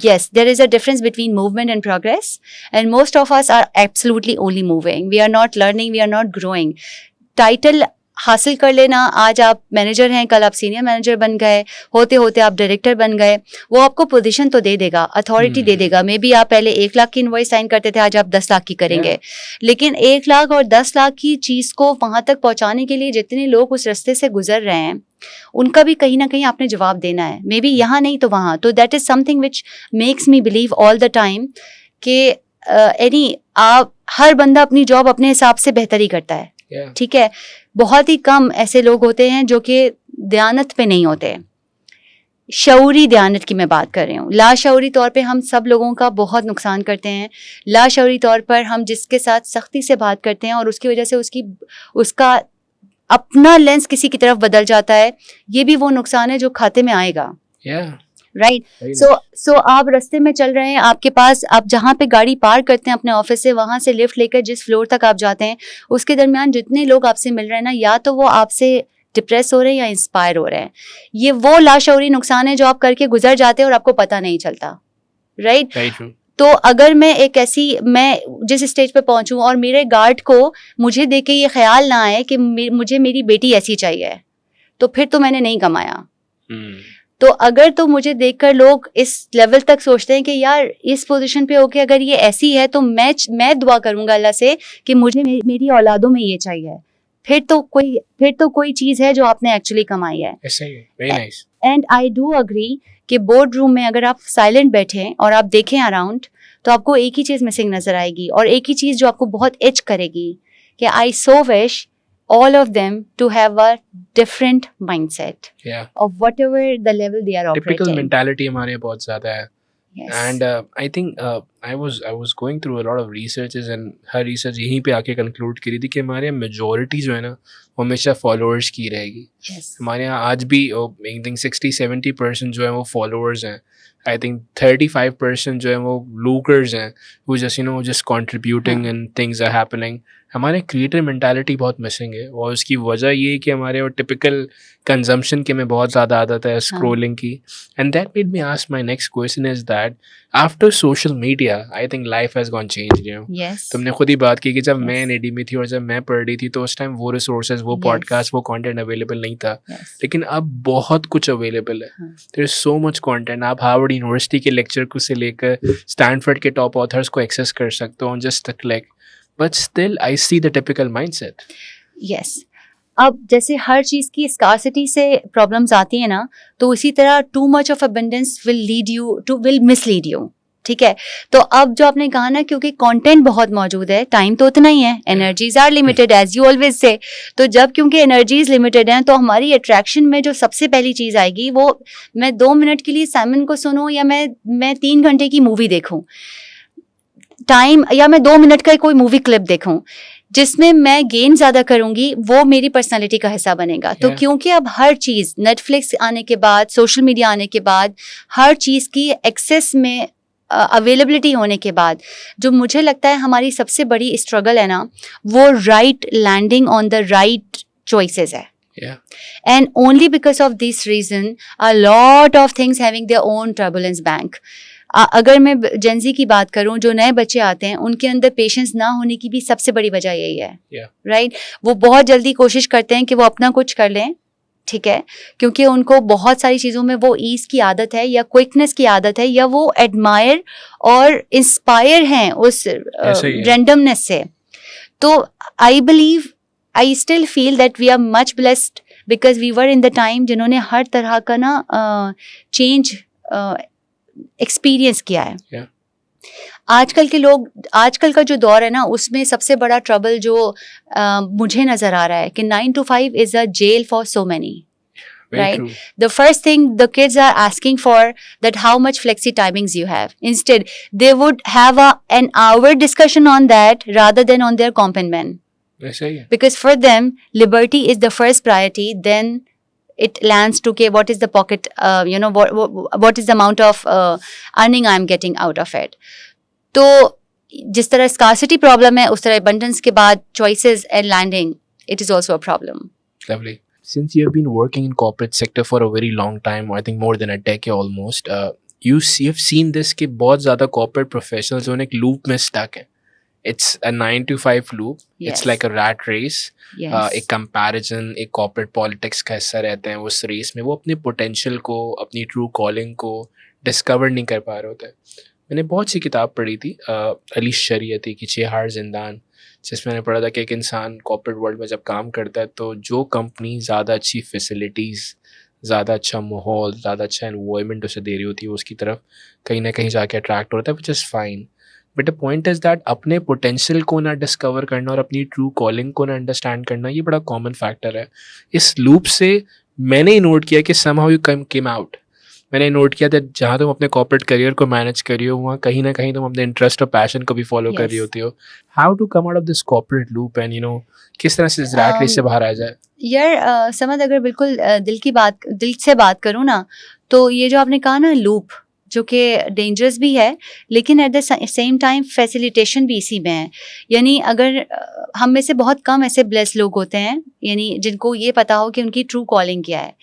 yes, there is a difference between movement and progress, and most of us are absolutely only moving. We are not learning, we are not growing. Title हासिल कर लेना, आज आप मैनेजर हैं, कल आप सीनियर मैनेजर बन गए, होते होते आप डायरेक्टर बन गए, वो आपको पोजीशन तो दे देगा, अथॉरिटी दे देगा. मे बी आप पहले 1 लाख की इनवॉइस साइन करते थे, आज आप 10 लाख की करेंगे. लेकिन 1 लाख और 10 लाख की चीज़ को वहाँ तक पहुँचाने के लिए जितने लोग उस रास्ते से गुजर रहे हैं, उनका भी कहीं ना कहीं आपने जवाब देना है. मे बी यहाँ नहीं तो वहाँ. तो that is something which makes me believe all the time कि आप हर बंदा अपनी जॉब अपने हिसाब से बेहतर ही करता है. ठीक है, बहुत ही कम ऐसे लोग होते हैं जो कि दयानत पे नहीं होते. शऊरी दयानत की मैं बात कर रही हूँ. लाशऊरी तौर पे हम सब लोगों का बहुत नुकसान करते हैं. लाशऊरी तौर पर हम जिसके साथ सख्ती से बात करते हैं और उसकी वजह से उसका अपना लेंस किसी की तरफ बदल जाता है, ये भी वो नुकसान है जो खाते में आएगा. राइट. सो आप रास्ते में चल रहे हैं, आपके पास, आप जहाँ पे गाड़ी पार्क करते हैं अपने ऑफिस से, वहाँ से लिफ्ट लेकर जिस फ्लोर तक आप जाते हैं, उसके दरमियान जितने लोग आपसे मिल रहे हैं ना, या तो वो आपसे डिप्रेस हो रहे हैं या इंस्पायर हो रहे हैं. ये वो लाशऊरी नुकसान है जो आप करके गुजर जाते हैं और आपको पता नहीं चलता. राइट. तो अगर मैं जिस स्टेज पे पहुंचूं और मेरे गार्ड को मुझे देख के ये ख्याल ना आए कि मुझे मेरी बेटी ऐसी चाहिए, तो फिर तो मैंने नहीं कमाया. तो अगर तो मुझे देखकर लोग इस लेवल तक सोचते हैं कि यार इस पोजीशन पे होके अगर ये ऐसी है तो मैं दुआ करूंगा अल्लाह से कि मुझे मेरी औलादों में ये चाहिए, फिर तो कोई चीज है जो आपने एक्चुअली कमाई है. Very nice. And I do agree कि बोर्ड रूम में अगर आप साइलेंट बैठे और आप देखें अराउंड, तो आपको एक ही चीज़ मिसिंग नजर आएगी, और एक ही चीज़ जो आपको बहुत इच करेगी कि I so wish all of them to have a different mindset of whatever the level they are operating. Typical mentality हमारे यहाँ बहुत ज़्यादा है. Yes. And I think I was going through a lot of researches, and her research यहीं पे आके conclude करी थी कि हमारे यहाँ majority जो है ना वो हमेशा followers की रहेगी. Yes. हमारे यहाँ आज भी I think 60-70% जो है वो followers हैं. I think 35% जो है वो lookers हैं, who just contributing and things are happening. हमारे क्रिएटर मेंटालिटी बहुत मिसिंग है, और उसकी वजह ये है कि हमारे वो टिपिकल कंजम्पशन की में बहुत ज़्यादा आदत है स्क्रोलिंग की. And that made me ask my next question is that after social media I think life has gone change. तुमने खुद ही बात की कि जब मैं एनएडी में थी और जब मैं पढ़ रही थी तो उस टाइम वो रिसोर्सेज, वो पॉडकास्ट, वो कंटेंट अवेलेबल नहीं था. लेकिन अब बहुत कुछ अवेलेबल है. There is so much content. आप हार्वर्ड यूनिवर्सिटी के लेक्चर को से लेकर स्टैनफोर्ड के टॉप ऑथर्स को एक्सेस कर सकते हो on just a click. But still, I see the typical mindset. Yes. अब जैसे हर चीज़ की स्कार्सिटी से प्रॉब्लम्स आती है ना, तो उसी तरह too much of abundance will mislead you. ठीक है, तो अब जो आपने कहा ना, क्योंकि कंटेंट बहुत मौजूद है, टाइम तो उतना ही है, energies are limited as you always say. तो जब क्योंकि एनर्जीज लिमिटेड हैं, तो हमारी अट्रैक्शन में जो सबसे पहली चीज़ आएगी वो मैं 2 मिनट के लिए साइमन को सुनूं या मैं 3 घंटे की मूवी देखूं टाइम, या मैं 2 मिनट का कोई मूवी क्लिप देखूं जिसमें मैं गेन ज़्यादा करूंगी, वो मेरी पर्सनालिटी का हिस्सा बनेगा. तो क्योंकि अब हर चीज़ नेटफ्लिक्स आने के बाद, सोशल मीडिया आने के बाद, हर चीज़ की एक्सेस में अवेलेबिलिटी होने के बाद, जो मुझे लगता है हमारी सबसे बड़ी स्ट्रगल है ना, वो right landing on the right choices है. And only because of this reason, a lot of things having their own turbulence bank. अगर मैं जेनजी की बात करूं, जो नए बच्चे आते हैं उनके अंदर पेशेंस ना होने की भी सबसे बड़ी वजह यही है. राइट. वो बहुत जल्दी कोशिश करते हैं कि वो अपना कुछ कर लें. ठीक है, क्योंकि उनको बहुत सारी चीज़ों में वो ईज की आदत है, या क्विकनेस की आदत है, या वो एडमायर और इंस्पायर हैं उस रैंडमनेस से. तो I still feel that we are much blessed because we were in the time जिन्होंने हर तरह का ना चेंज एक्सपीरियंस किया है. आजकल के लोग, आजकल का जो दौर है ना, उसमें सबसे बड़ा ट्रबल जो मुझे नजर आ रहा है कि 9 to 5 is a jail for so many. Right. The first thing the kids are asking for that how much flexi timings you have. Instead, they would have an hour discussion on that rather than on their comp and men. Because for them, liberty is the first priority. Then it lands to, okay, what is the pocket, what is the amount of earning I'm getting out of it. तो जिस तरह scarcity problem है, उस तरह abundance के बाद choices and landing, it is also a problem. Lovely. Since you have been working in corporate sector for a very long time, I think more than a decade almost, you've seen this कि बहुत ज़्यादा corporate professionals जो एक loop में stuck है. It's a 9 to 5 loop. Yes. It's like a rat race. Yes. एक comparison, एक corporate politics का हिस्सा रहते हैं उस रेस में. वो अपने potential को, अपनी true calling को discover नहीं कर पा रहे होते. मैंने बहुत सी किताब पढ़ी थी अली शरीयती की 6 हार जिंदान, जिसमें मैंने पढ़ा था कि एक इंसान कॉर्पोरेट वर्ल्ड में जब काम करता है तो जो कंपनी ज़्यादा अच्छी फैसिलिटीज़, ज़्यादा अच्छा माहौल, ज़्यादा अच्छा एनवायरनमेंट उसे दे रही होती है, उसकी तरफ कहीं ना कहीं जाके अट्रैक्ट होता है, which is fine. But the point is that अपने पोटेंशियल को ना डिस्कवर करना और अपनी ट्रू कॉलिंग को ना अंडरस्टैंड करना, ये बड़ा कॉमन फैक्टर है. इस लूप से मैंने नोट किया कि समहाउ यू केम आउट. मैंने नोट किया था जहाँ तुम अपने कॉर्पोरेट करियर को मैनेज करी हो, वहाँ कहीं ना कहीं तुम अपने इंटरेस्ट और पैशन को भी फॉलो कर रही होती हो. How to come out of this corporate loop and किस तरह से इस रैट रेस से बाहर आ जाए? यार समझ, अगर बिल्कुल दिल से बात करूँ ना, तो ये जो आपने कहा ना लूप, जो कि डेंजरस भी है लेकिन at the same time facilitation भी इसी में है. यानी अगर हम में से बहुत कम ऐसे ब्लेस लोग होते हैं यानी जिनको ये पता हो कि उनकी ट्रू कॉलिंग क्या है.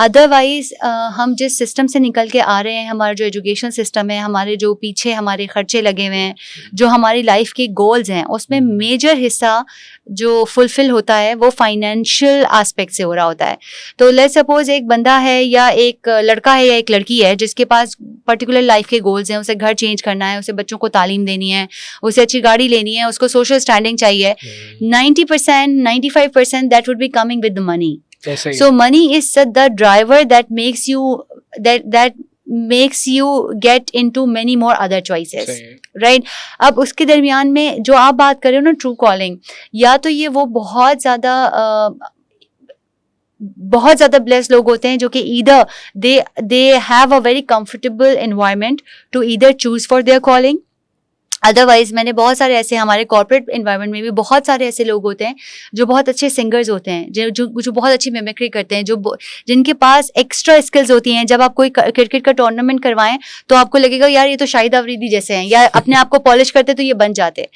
अदरवाइज हम जिस सिस्टम से निकल के आ रहे हैं, हमारा जो एजुकेशन सिस्टम है, हमारे जो पीछे हमारे खर्चे लगे हुए हैं, जो हमारी लाइफ के गोल्स हैं, उसमें मेजर हिस्सा जो फुलफिल होता है वो फाइनेंशियल एस्पेक्ट से हो रहा होता है. तो लेट्स सपोज एक बंदा है या एक लड़का है या एक लड़की है जिसके पास पर्टिकुलर लाइफ के गोल्स हैं, उसे घर चेंज करना है, उसे बच्चों को तालीम देनी है, उसे अच्छी गाड़ी लेनी है, उसको सोशल स्टैंडिंग चाहिए. 90%, 95% that would be coming with the money. ऐसा ही So money is the driver that makes you get into many more other choices. सही है. राइट. अब उसके दरमियान में जो आप बात कर रहे हो ना ट्रू कॉलिंग, या तो ये वो बहुत ज़्यादा ब्लेस्ड लोग होते हैं जो कि either they have a very comfortable environment to either choose for their calling. Otherwise मैंने बहुत सारे ऐसे, हमारे कॉर्पोरेट एनवायरनमेंट में भी बहुत सारे ऐसे लोग होते हैं जो बहुत अच्छे सिंगर्स होते हैं, जो बहुत अच्छी मिमिक्री करते हैं, जिनके पास एक्स्ट्रा स्किल्स होती हैं. जब आप कोई क्रिकेट का टूर्नामेंट करवाएं तो आपको लगेगा यार ये तो शाहिद अफरीदी जैसे हैं, या अपने आप को पॉलिश करते तो ये बन जाते,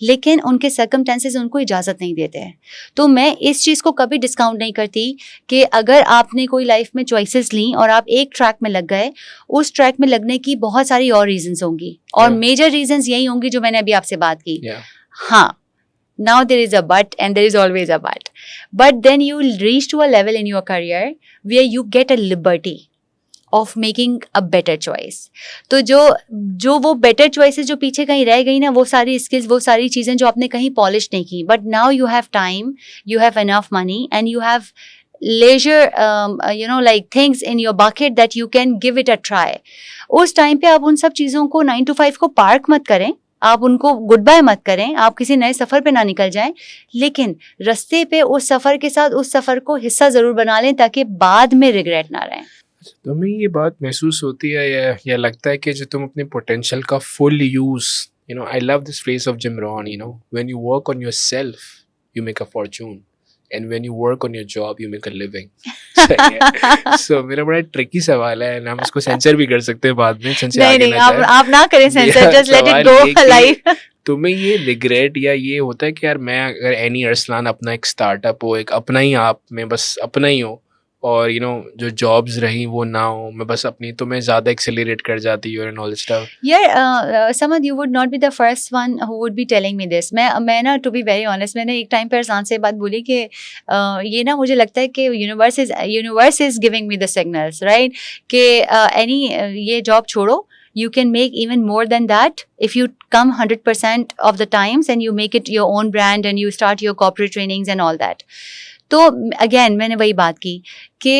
लेकिन उनके सर्कमस्टेंसेस उनको इजाज़त नहीं देते हैं. तो मैं इस चीज़ को कभी डिस्काउंट नहीं करती कि अगर आपने कोई लाइफ में चॉइसेस ली और आप एक ट्रैक में लग गए, उस ट्रैक में लगने की बहुत सारी और रीजंस होंगी, और मेजर रीजंस यही होंगी जो मैंने अभी आपसे बात की. हाँ, now there is a but and there is always a but then you will reach to a level in your career where you get a liberty of making a better choice. तो जो वो better choices जो पीछे कहीं रह गई ना, वो सारी skills, वो सारी चीज़ें जो आपने कहीं polish नहीं की, but now you have time, you have enough money and you have leisure, like things in your bucket that you can give it a try. उस टाइम पे आप उन सब चीज़ों को 9 to 5 को पार्क मत करें, आप उनको गुड बाय मत करें, आप किसी नए सफ़र पे ना निकल जाएं, लेकिन रास्ते पे उस सफ़र के साथ उस सफ़र को हिस्सा ज़रूर बना लें ताकि बाद में रिग्रेट ना रहें. तुम्हें ये बात महसूस होती है या लगता है कि जो तुम अपने पोटेंशियल का full use, I love this phrase of Jim Rohn, when you work on yourself you make a Fortune and when you work on your job you make a living. So मेरा बड़ा ट्रिकी सवाल है, हम इसको सेंसर भी कर सकते हैं बाद में. नहीं, आप ना करें sensor, just let it go live. तुम्हें ये रिग्रेट या ये होता है कि यार मैं अगर एनी अरसलान अपना एक स्टार्टअप हो, एक अपना ही आप में बस अपना ही हो, और जो जॉब्स रही वो ना हो, मैं बस अपनी, तो मैं ज़्यादा एक्सेलरेट कर जाती हूँ and all stuff. Samad you would not be the first one who would be telling me this. मैं ना, टू बी वेरी ऑनेस्ट, मैंने एक टाइम पर अरसान से बात बोली कि ये ना मुझे लगता है कि universe is giving me the signals, right, कि ये जॉब छोड़ो, you can make even more than that if you come 100% of the times and you make it your own brand and you start your corporate trainings and all that. तो अगेन मैंने वही बात की कि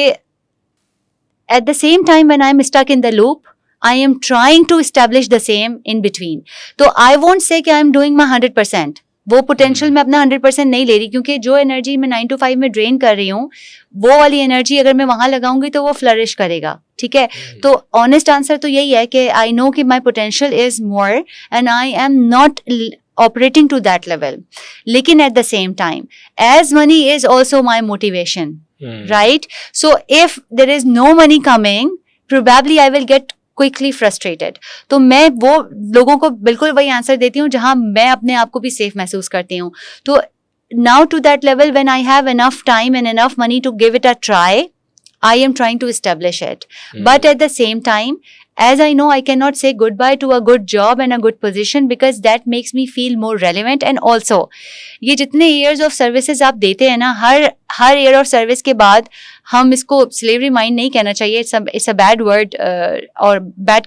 at the same time when I'm stuck in the loop, I am trying to establish the same in between. तो I won't say कि I'm doing my 100%. वो पोटेंशियल मैं अपना 100% नहीं ले रही, क्योंकि जो एनर्जी मैं 9 to 5 में ड्रेन कर रही हूँ, वो वाली एनर्जी अगर मैं वहाँ लगाऊंगी तो वो फ्लरिश करेगा. ठीक है, तो ऑनेस्ट आंसर तो यही है कि आई नो कि माई potential is more and I am not operating to that level. Lekin at the same time, as money is also my motivation, right? So if there is no money coming, probably I will get quickly frustrated. तो मैं वो लोगों को बिल्कुल वही आंसर देती हूँ जहाँ मैं अपने आप को भी सेफ महसूस करती हूँ. तो now to that level, when I have enough time and enough money to give it a try, I am trying to establish it. But at the same time, as I know, I cannot say goodbye to a good job and a good position because that makes me feel more relevant. And also, ये जितने years of services आप देते हैं ना, हर year of service के बाद हम इसको slavery mind नहीं कहना चाहिए. It's a bad word or bad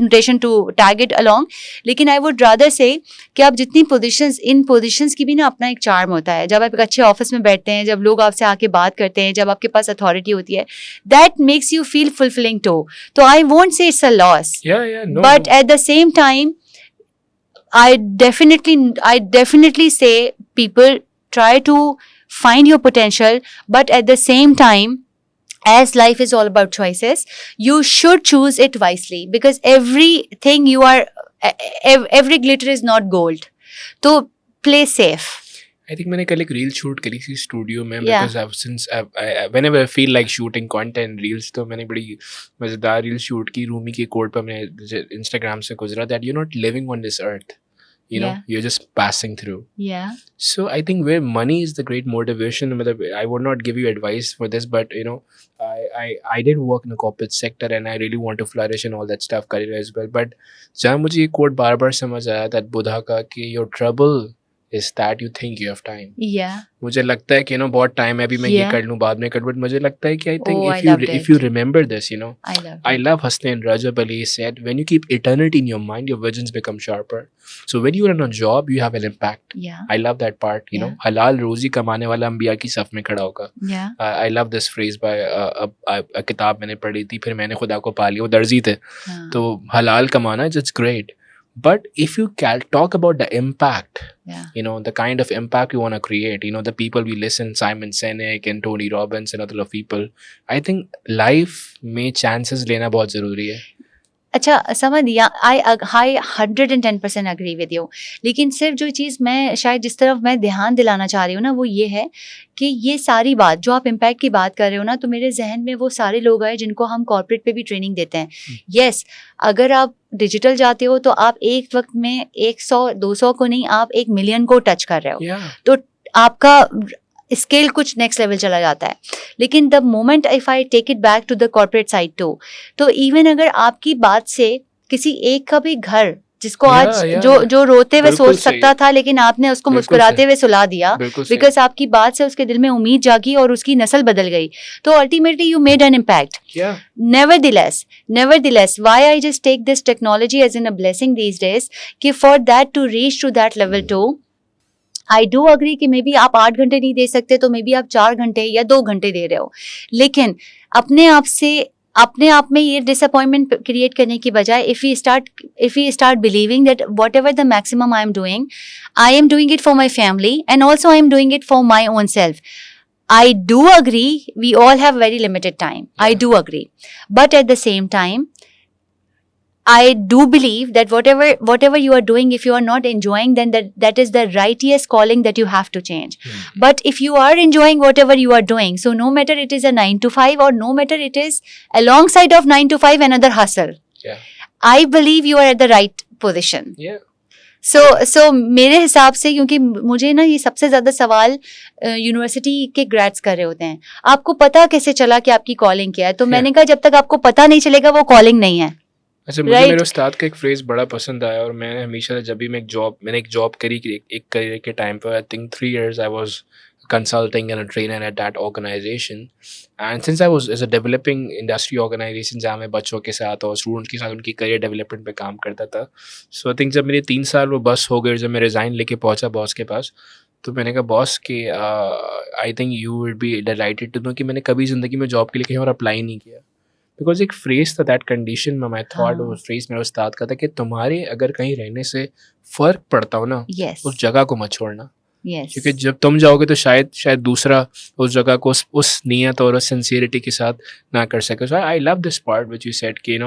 notation to tag it along. लेकिन I would rather say कि आप जितनी इन positions की भी ना अपना एक charm होता है. जब आप एक अच्छे ऑफिस में बैठते हैं, जब लोग आपसे आके बात करते हैं, जब आपके पास authority होती है, that makes you feel fulfilling too. तो I won't say it's a loss. No. But at the same time, I definitely say people try to find your potential, but at the same time, as life is all about choices, you should choose it wisely because everything every glitter is not gold. So play safe. I think मैंने कल एक रील शूट करी थी स्टूडियो में, because whenever I feel like shooting content reels, तो मैंने बड़ी मज़ेदार रील शूट की. रूमी की कोट पर मैंने इंस्टाग्राम से गुजरा that you're not living on this earth, you're just passing through. So I think where money is the great motivation. I would not give you advice for this, but I did work in the corporate sector and I really want to flourish and all that stuff, career as well. But जहाँ मुझे ये कोट बार बार समझ आया that बुद्धा का कि your trouble is that you think you have time. Yeah. मुझे लगता है कि बहुत टाइम है, अभी मैं ये Yeah. कर लूँ, बाद में कर, बट मुझे लगता है कि I think Oh, I if you loved if it. you remember this, I love I it. love Hussein Rajab Ali said, when you keep eternity in your mind, your visions become sharper. So when you're in a job, you have an impact. Yeah. I love that part. You know, Yeah. हलाल रोजी कमाने वाला अंबिया की सफ में खड़ा होगा. Yeah. I love this phrase by a किताब मैंने पढ़ी थी, फिर मैंने खुदा को पा लिया, वो दर्जी थे. हाँ. तो हलाल कमाना, it's great. But if you talk about the impact, Yeah. the kind of impact you want to create, the people we listen, Simon Sinek and Tony Robbins and other people, I think life में chances लेना बहुत ज़रूरी है. अच्छा समझ या आई 110% अग्री विद यू. लेकिन सिर्फ जो चीज़ मैं शायद जिस तरफ मैं ध्यान दिलाना चाह रही हूँ ना, वो ये है कि ये सारी बात जो आप इम्पैक्ट की बात कर रहे हो ना, तो मेरे जहन में वो सारे लोग आए जिनको हम कॉर्पोरेट पे भी ट्रेनिंग देते हैं. यस, अगर आप डिजिटल जाते हो तो आप एक वक्त में 100-200 को नहीं, आप 1 मिलियन को टच कर रहे हो. तो आपका स्केल कुछ नेक्स्ट लेवल चला जाता है. लेकिन the moment if I take it back to the corporate side too, तो इवन अगर आपकी बात से किसी एक का भी घर जिसको आज जो रोते हुए सोच सकता था, लेकिन आपने उसको मुस्कुराते हुए सुला दिया बिकॉज आपकी बात से उसके दिल में उम्मीद जागी और उसकी नस्ल बदल गई, तो ultimately you made an impact. Nevertheless, why I just take this technology as in a blessing these days, कि for that to reach to that level too, I do agree कि मे बी आप 8 घंटे नहीं दे सकते, तो मे बी आप 4 घंटे या 2 घंटे दे रहे हो. लेकिन अपने आप में ये डिसअपॉइंटमेंट क्रिएट करने की बजाय if we start believing that whatever the maximum I am doing it for my family and also I am doing it for my own self. I do agree we all have very limited time. I do agree. But at the same time, I do believe that whatever you are doing, if you are not enjoying, then that is the righteous calling that you have to change. But if you are enjoying whatever you are doing, so no matter it is a 9 to 5 or no matter it is alongside of 9 to 5 another hustle, I believe you are at the right position. So मेरे हिसाब से, क्योंकि मुझे ना ये सबसे ज़्यादा सवाल यूनिवर्सिटी के ग्रेड्स कर रहे होते हैं, आपको पता कैसे चला कि आपकी कॉलिंग क्या है? तो मैंने कहा जब तक आपको पता नहीं चलेगा वो कॉलिंग नहीं है. अच्छा, मुझे मेरे उस्ताद का एक फ्रेज बड़ा पसंद आया, और मैंने हमेशा जब भी मैंने एक जॉब करी एक करियर के टाइम पर, I think 3 years I was consulting and a trainer at that organization, and since I was as a developing industry organization जहाँ मैं बच्चों के साथ और स्टूडेंट्स के साथ उनकी करियर डेवलपमेंट पे काम करता था, सो आई थिंक जब मेरे 3 साल वो बस हो गए, जब मैं रिज़ाइन लेके पहुँचा बॉस के पास, तो मैंने कहा बॉस कि I think you will be delighted to know कि मैंने कभी ज़िंदगी में जॉब के लिए कहीं और अप्लाई नहीं किया. बिकॉज एक फ्रेज था दैट कंडीशन में, माई थॉट वो फ्रेज मेरे उस्ताद का था कि तुम्हारे अगर कहीं रहने से फ़र्क पड़ता हो ना, उस जगह को मत छोड़ना. क्योंकि जब तुम जाओगे तो शायद दूसरा उस जगह को उस नियत और उस सिंसियरिटी के साथ ना कर सके. So I love this part which you said कि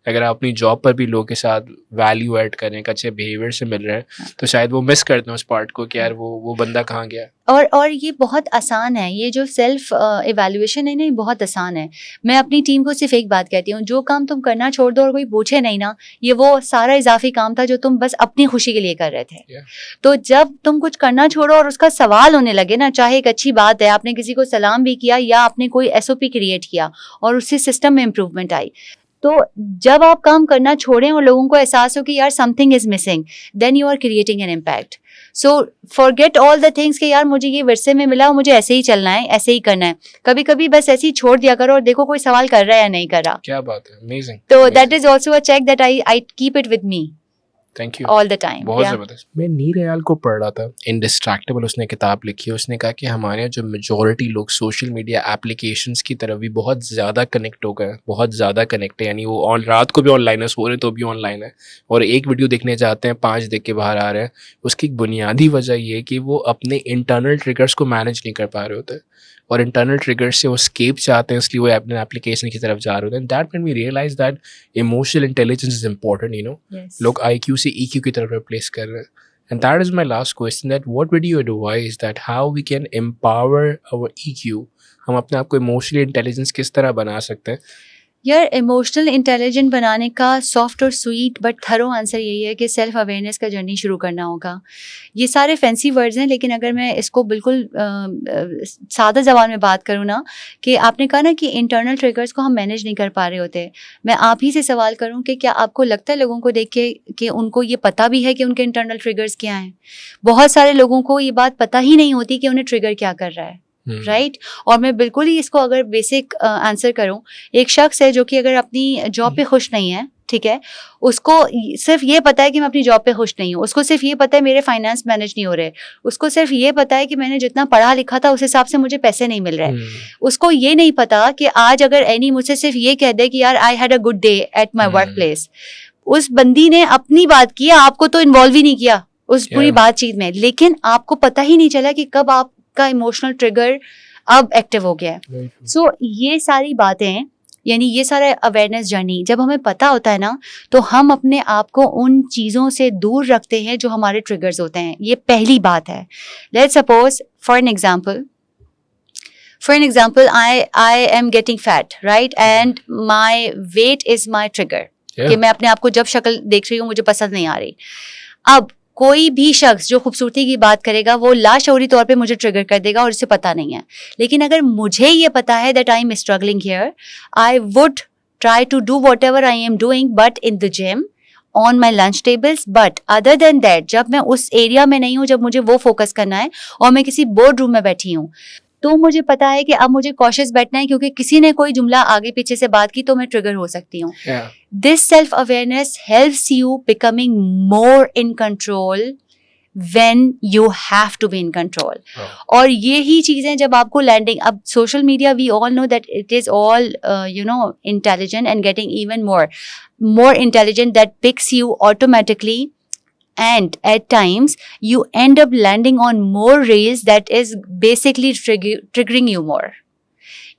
अगर आप अपनी जॉब पर भी लोगों के साथ वैल्यू ऐड करें, अच्छे बिहेवियर से मिल रहे हैं, तो शायद वो मिस करते हैं उस पार्ट को कि यार वो बंदा कहाँ गया. और ये बहुत आसान है, ये जो सेल्फ इवैल्यूएशन है ना, ये बहुत आसान है. मैं अपनी टीम को सिर्फ एक बात कहती हूँ, जो काम तुम करना छोड़ दो और कोई पूछे नहीं ना, ये वो सारा इजाफी काम था जो तुम बस अपनी खुशी के लिए कर रहे थे. तो जब तुम कुछ करना छोड़ो और उसका सवाल होने लगे ना, चाहे एक अच्छी बात है, आपने किसी को सलाम भी किया या आपने कोई SOP क्रिएट किया और उससे सिस्टम में इम्प्रूवमेंट आई, तो जब आप काम करना छोड़ें और लोगों को एहसास हो कि यार something is missing, then you are creating an impact. So forget all the things कि यार मुझे ये विरसे में मिला और मुझे ऐसे ही चलना है, ऐसे ही करना है. कभी कभी बस ऐसे ही छोड़ दिया करो और देखो कोई सवाल कर रहा है या नहीं कर रहा. क्या बात है, अमेजिंग. तो that is also a check that I keep it with me. Thank you. All the time. बहुत ज़बरदस्त. मैं नीर अयाल को पढ़ रहा था, इंडिस्ट्रैक्टेबल, उसने किताब लिखी है. उसने कहा कि हमारे जो मेजॉरिटी लोग सोशल मीडिया एप्लीकेशंस की तरफ भी बहुत ज़्यादा कनेक्ट हो गए, बहुत ज़्यादा कनेक्ट है. यानी वो रात को भी ऑनलाइन है, सो रहे तो भी ऑनलाइन है, और एक वीडियो देखने जाते हैं 5 देख के बाहर आ रहे हैं. उसकी एक बुनियादी वजह ये है कि वो अपने इंटरनल ट्रिगर्स को मैनेज नहीं कर पा रहे होते, और इंटरनल ट्रिगर्स से वो स्केप चाहते हैं, इसलिए वो अपने एप्लीकेशन की तरफ जा रहे होते हैं. That when we realise that emotional intelligence is important. लोग IQ से EQ की तरफ रिप्लेस कर रहे हैं. And that is my last question, that what would you advise that how we can empower our EQ. हम अपने आप को इमोशनल इंटेलिजेंस किस तरह बना सकते हैं? यार इमोशनल इंटेलिजेंट बनाने का सॉफ्ट और स्वीट बट थरो आंसर यही है कि सेल्फ अवेयरनेस का जर्नी शुरू करना होगा. ये सारे फैंसी वर्ड्स हैं, लेकिन अगर मैं इसको बिल्कुल सादा ज़बान में बात करूँ ना, कि आपने कहा ना कि इंटरनल ट्रिगर्स को हम मैनेज नहीं कर पा रहे होते. मैं आप ही से सवाल करूँ कि क्या आपको लगता है लोगों को देख के कि उनको ये पता भी है कि उनके इंटरनल ट्रिगर्स क्या हैं? बहुत सारे लोगों को ये बात पता ही नहीं होती कि उन्हें ट्रिगर क्या कर रहा है. राइट. और मैं बिल्कुल ही इसको अगर बेसिक आंसर करूं, एक शख्स है जो कि अगर अपनी जॉब पे खुश नहीं है, ठीक है, उसको सिर्फ ये पता है कि मैं अपनी जॉब पे खुश नहीं हूँ, उसको सिर्फ ये पता है मेरे फाइनेंस मैनेज नहीं हो रहे, उसको सिर्फ ये पता है कि मैंने जितना पढ़ा लिखा था उस हिसाब से मुझे पैसे नहीं मिल रहे, उसको ये नहीं पता कि आज अगर एनी मुझसे सिर्फ ये कह दे कि यार I had a good day at my work place, उस बंदी ने अपनी बात की, आपको तो इन्वॉल्व ही नहीं किया उस पूरी बातचीत में, लेकिन आपको पता ही नहीं चला कि कब आपका इमोशनल ट्रिगर अब एक्टिव हो गया है. सो ये सारी बातें, यानी ये सारा अवेयरनेस जर्नी जब हमें पता होता है ना, तो हम अपने आप को उन चीज़ों से दूर रखते हैं जो हमारे ट्रिगर्स होते हैं. ये पहली बात है. Let's suppose for an example I am getting fat, right, and my weight is my trigger, कि मैं अपने आप को जब शक्ल देख रही हूँ मुझे पसंद नहीं आ रही. अब कोई भी शख्स जो खूबसूरती की बात करेगा वो लाशऊरी तौर पे मुझे ट्रिगर कर देगा और इसे पता नहीं है. लेकिन अगर मुझे ये पता है that I am struggling here, I would try to do whatever I am doing but in the gym, on my lunch tables, but other than that जब मैं उस एरिया में नहीं हूँ, जब मुझे वो फोकस करना है और मैं किसी बोर्ड रूम में बैठी हूँ, तो मुझे पता है कि अब मुझे कॉशियस बैठना है, क्योंकि किसी ने कोई जुमला आगे पीछे से बात की तो मैं ट्रिगर हो सकती हूँ. This self awareness helps you becoming more in control when you have to be in control. और ये ही चीज़ें जब आपको लैंडिंग, अब social media we all know that it is all intelligent and getting even more intelligent, that picks you automatically, and at times you end up landing on more reels that is basically triggering you more.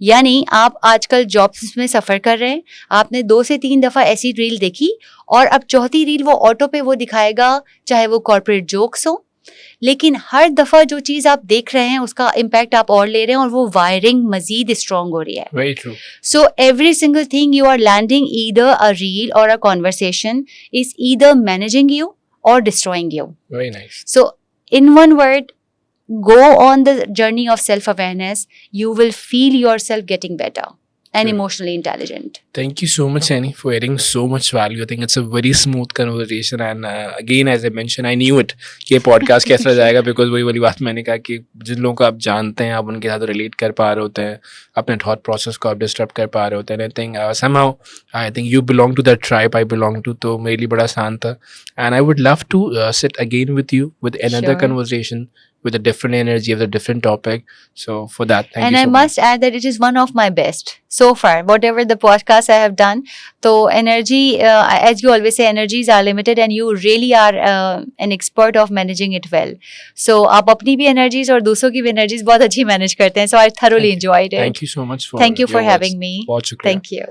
यानी आप आजकल जॉब्स में सफ़र कर रहे हैं, आपने 2 से 3 दफ़ा ऐसी रील देखी और अब चौथी रील वो ऑटो पे वो दिखाएगा, चाहे वो कॉर्पोरेट जोक्स हो, लेकिन हर दफ़ा जो चीज़ आप देख रहे हैं उसका इम्पैक्ट आप और ले रहे हैं और वो वायरिंग मज़ीद स्ट्रॉन्ग हो रही है. Very true. So every single thing you are landing, either a reel or a conversation, is either managing you or destroying you. Very nice. So in one word, go on the journey of self-awareness. You will feel yourself getting better and emotionally intelligent. Thank you so much, Annie, for adding so much value. I think it's a very smooth conversation, and again, as I mentioned, I knew it कि ये podcast कैसा जाएगा, because वही वाली बात मैंने कहा कि जिन लोगों को आप जानते हैं, आप उनके साथ relate कर पा रहे होते हैं, अपने thought process को आप disrupt कर पा रहे होते हैं. I think somehow I think you belong to that tribe I belong to, तो मेरे लिए बड़ा आसान था. And I would love to sit again with you with another conversation with a different energy of a different topic. So for that, thank you so much. And I must add that it is one of my best so far, whatever the podcast I have done. So energy, as you always say, energies are limited, and you really are an expert of managing it well. So आप अपनी भी energies और दूसरों की भी energies बहुत अच्छी manage करते हैं. So I thoroughly enjoyed it. Thank you so much for Thank you for having me. बहुत शुक्रिया. Thank you.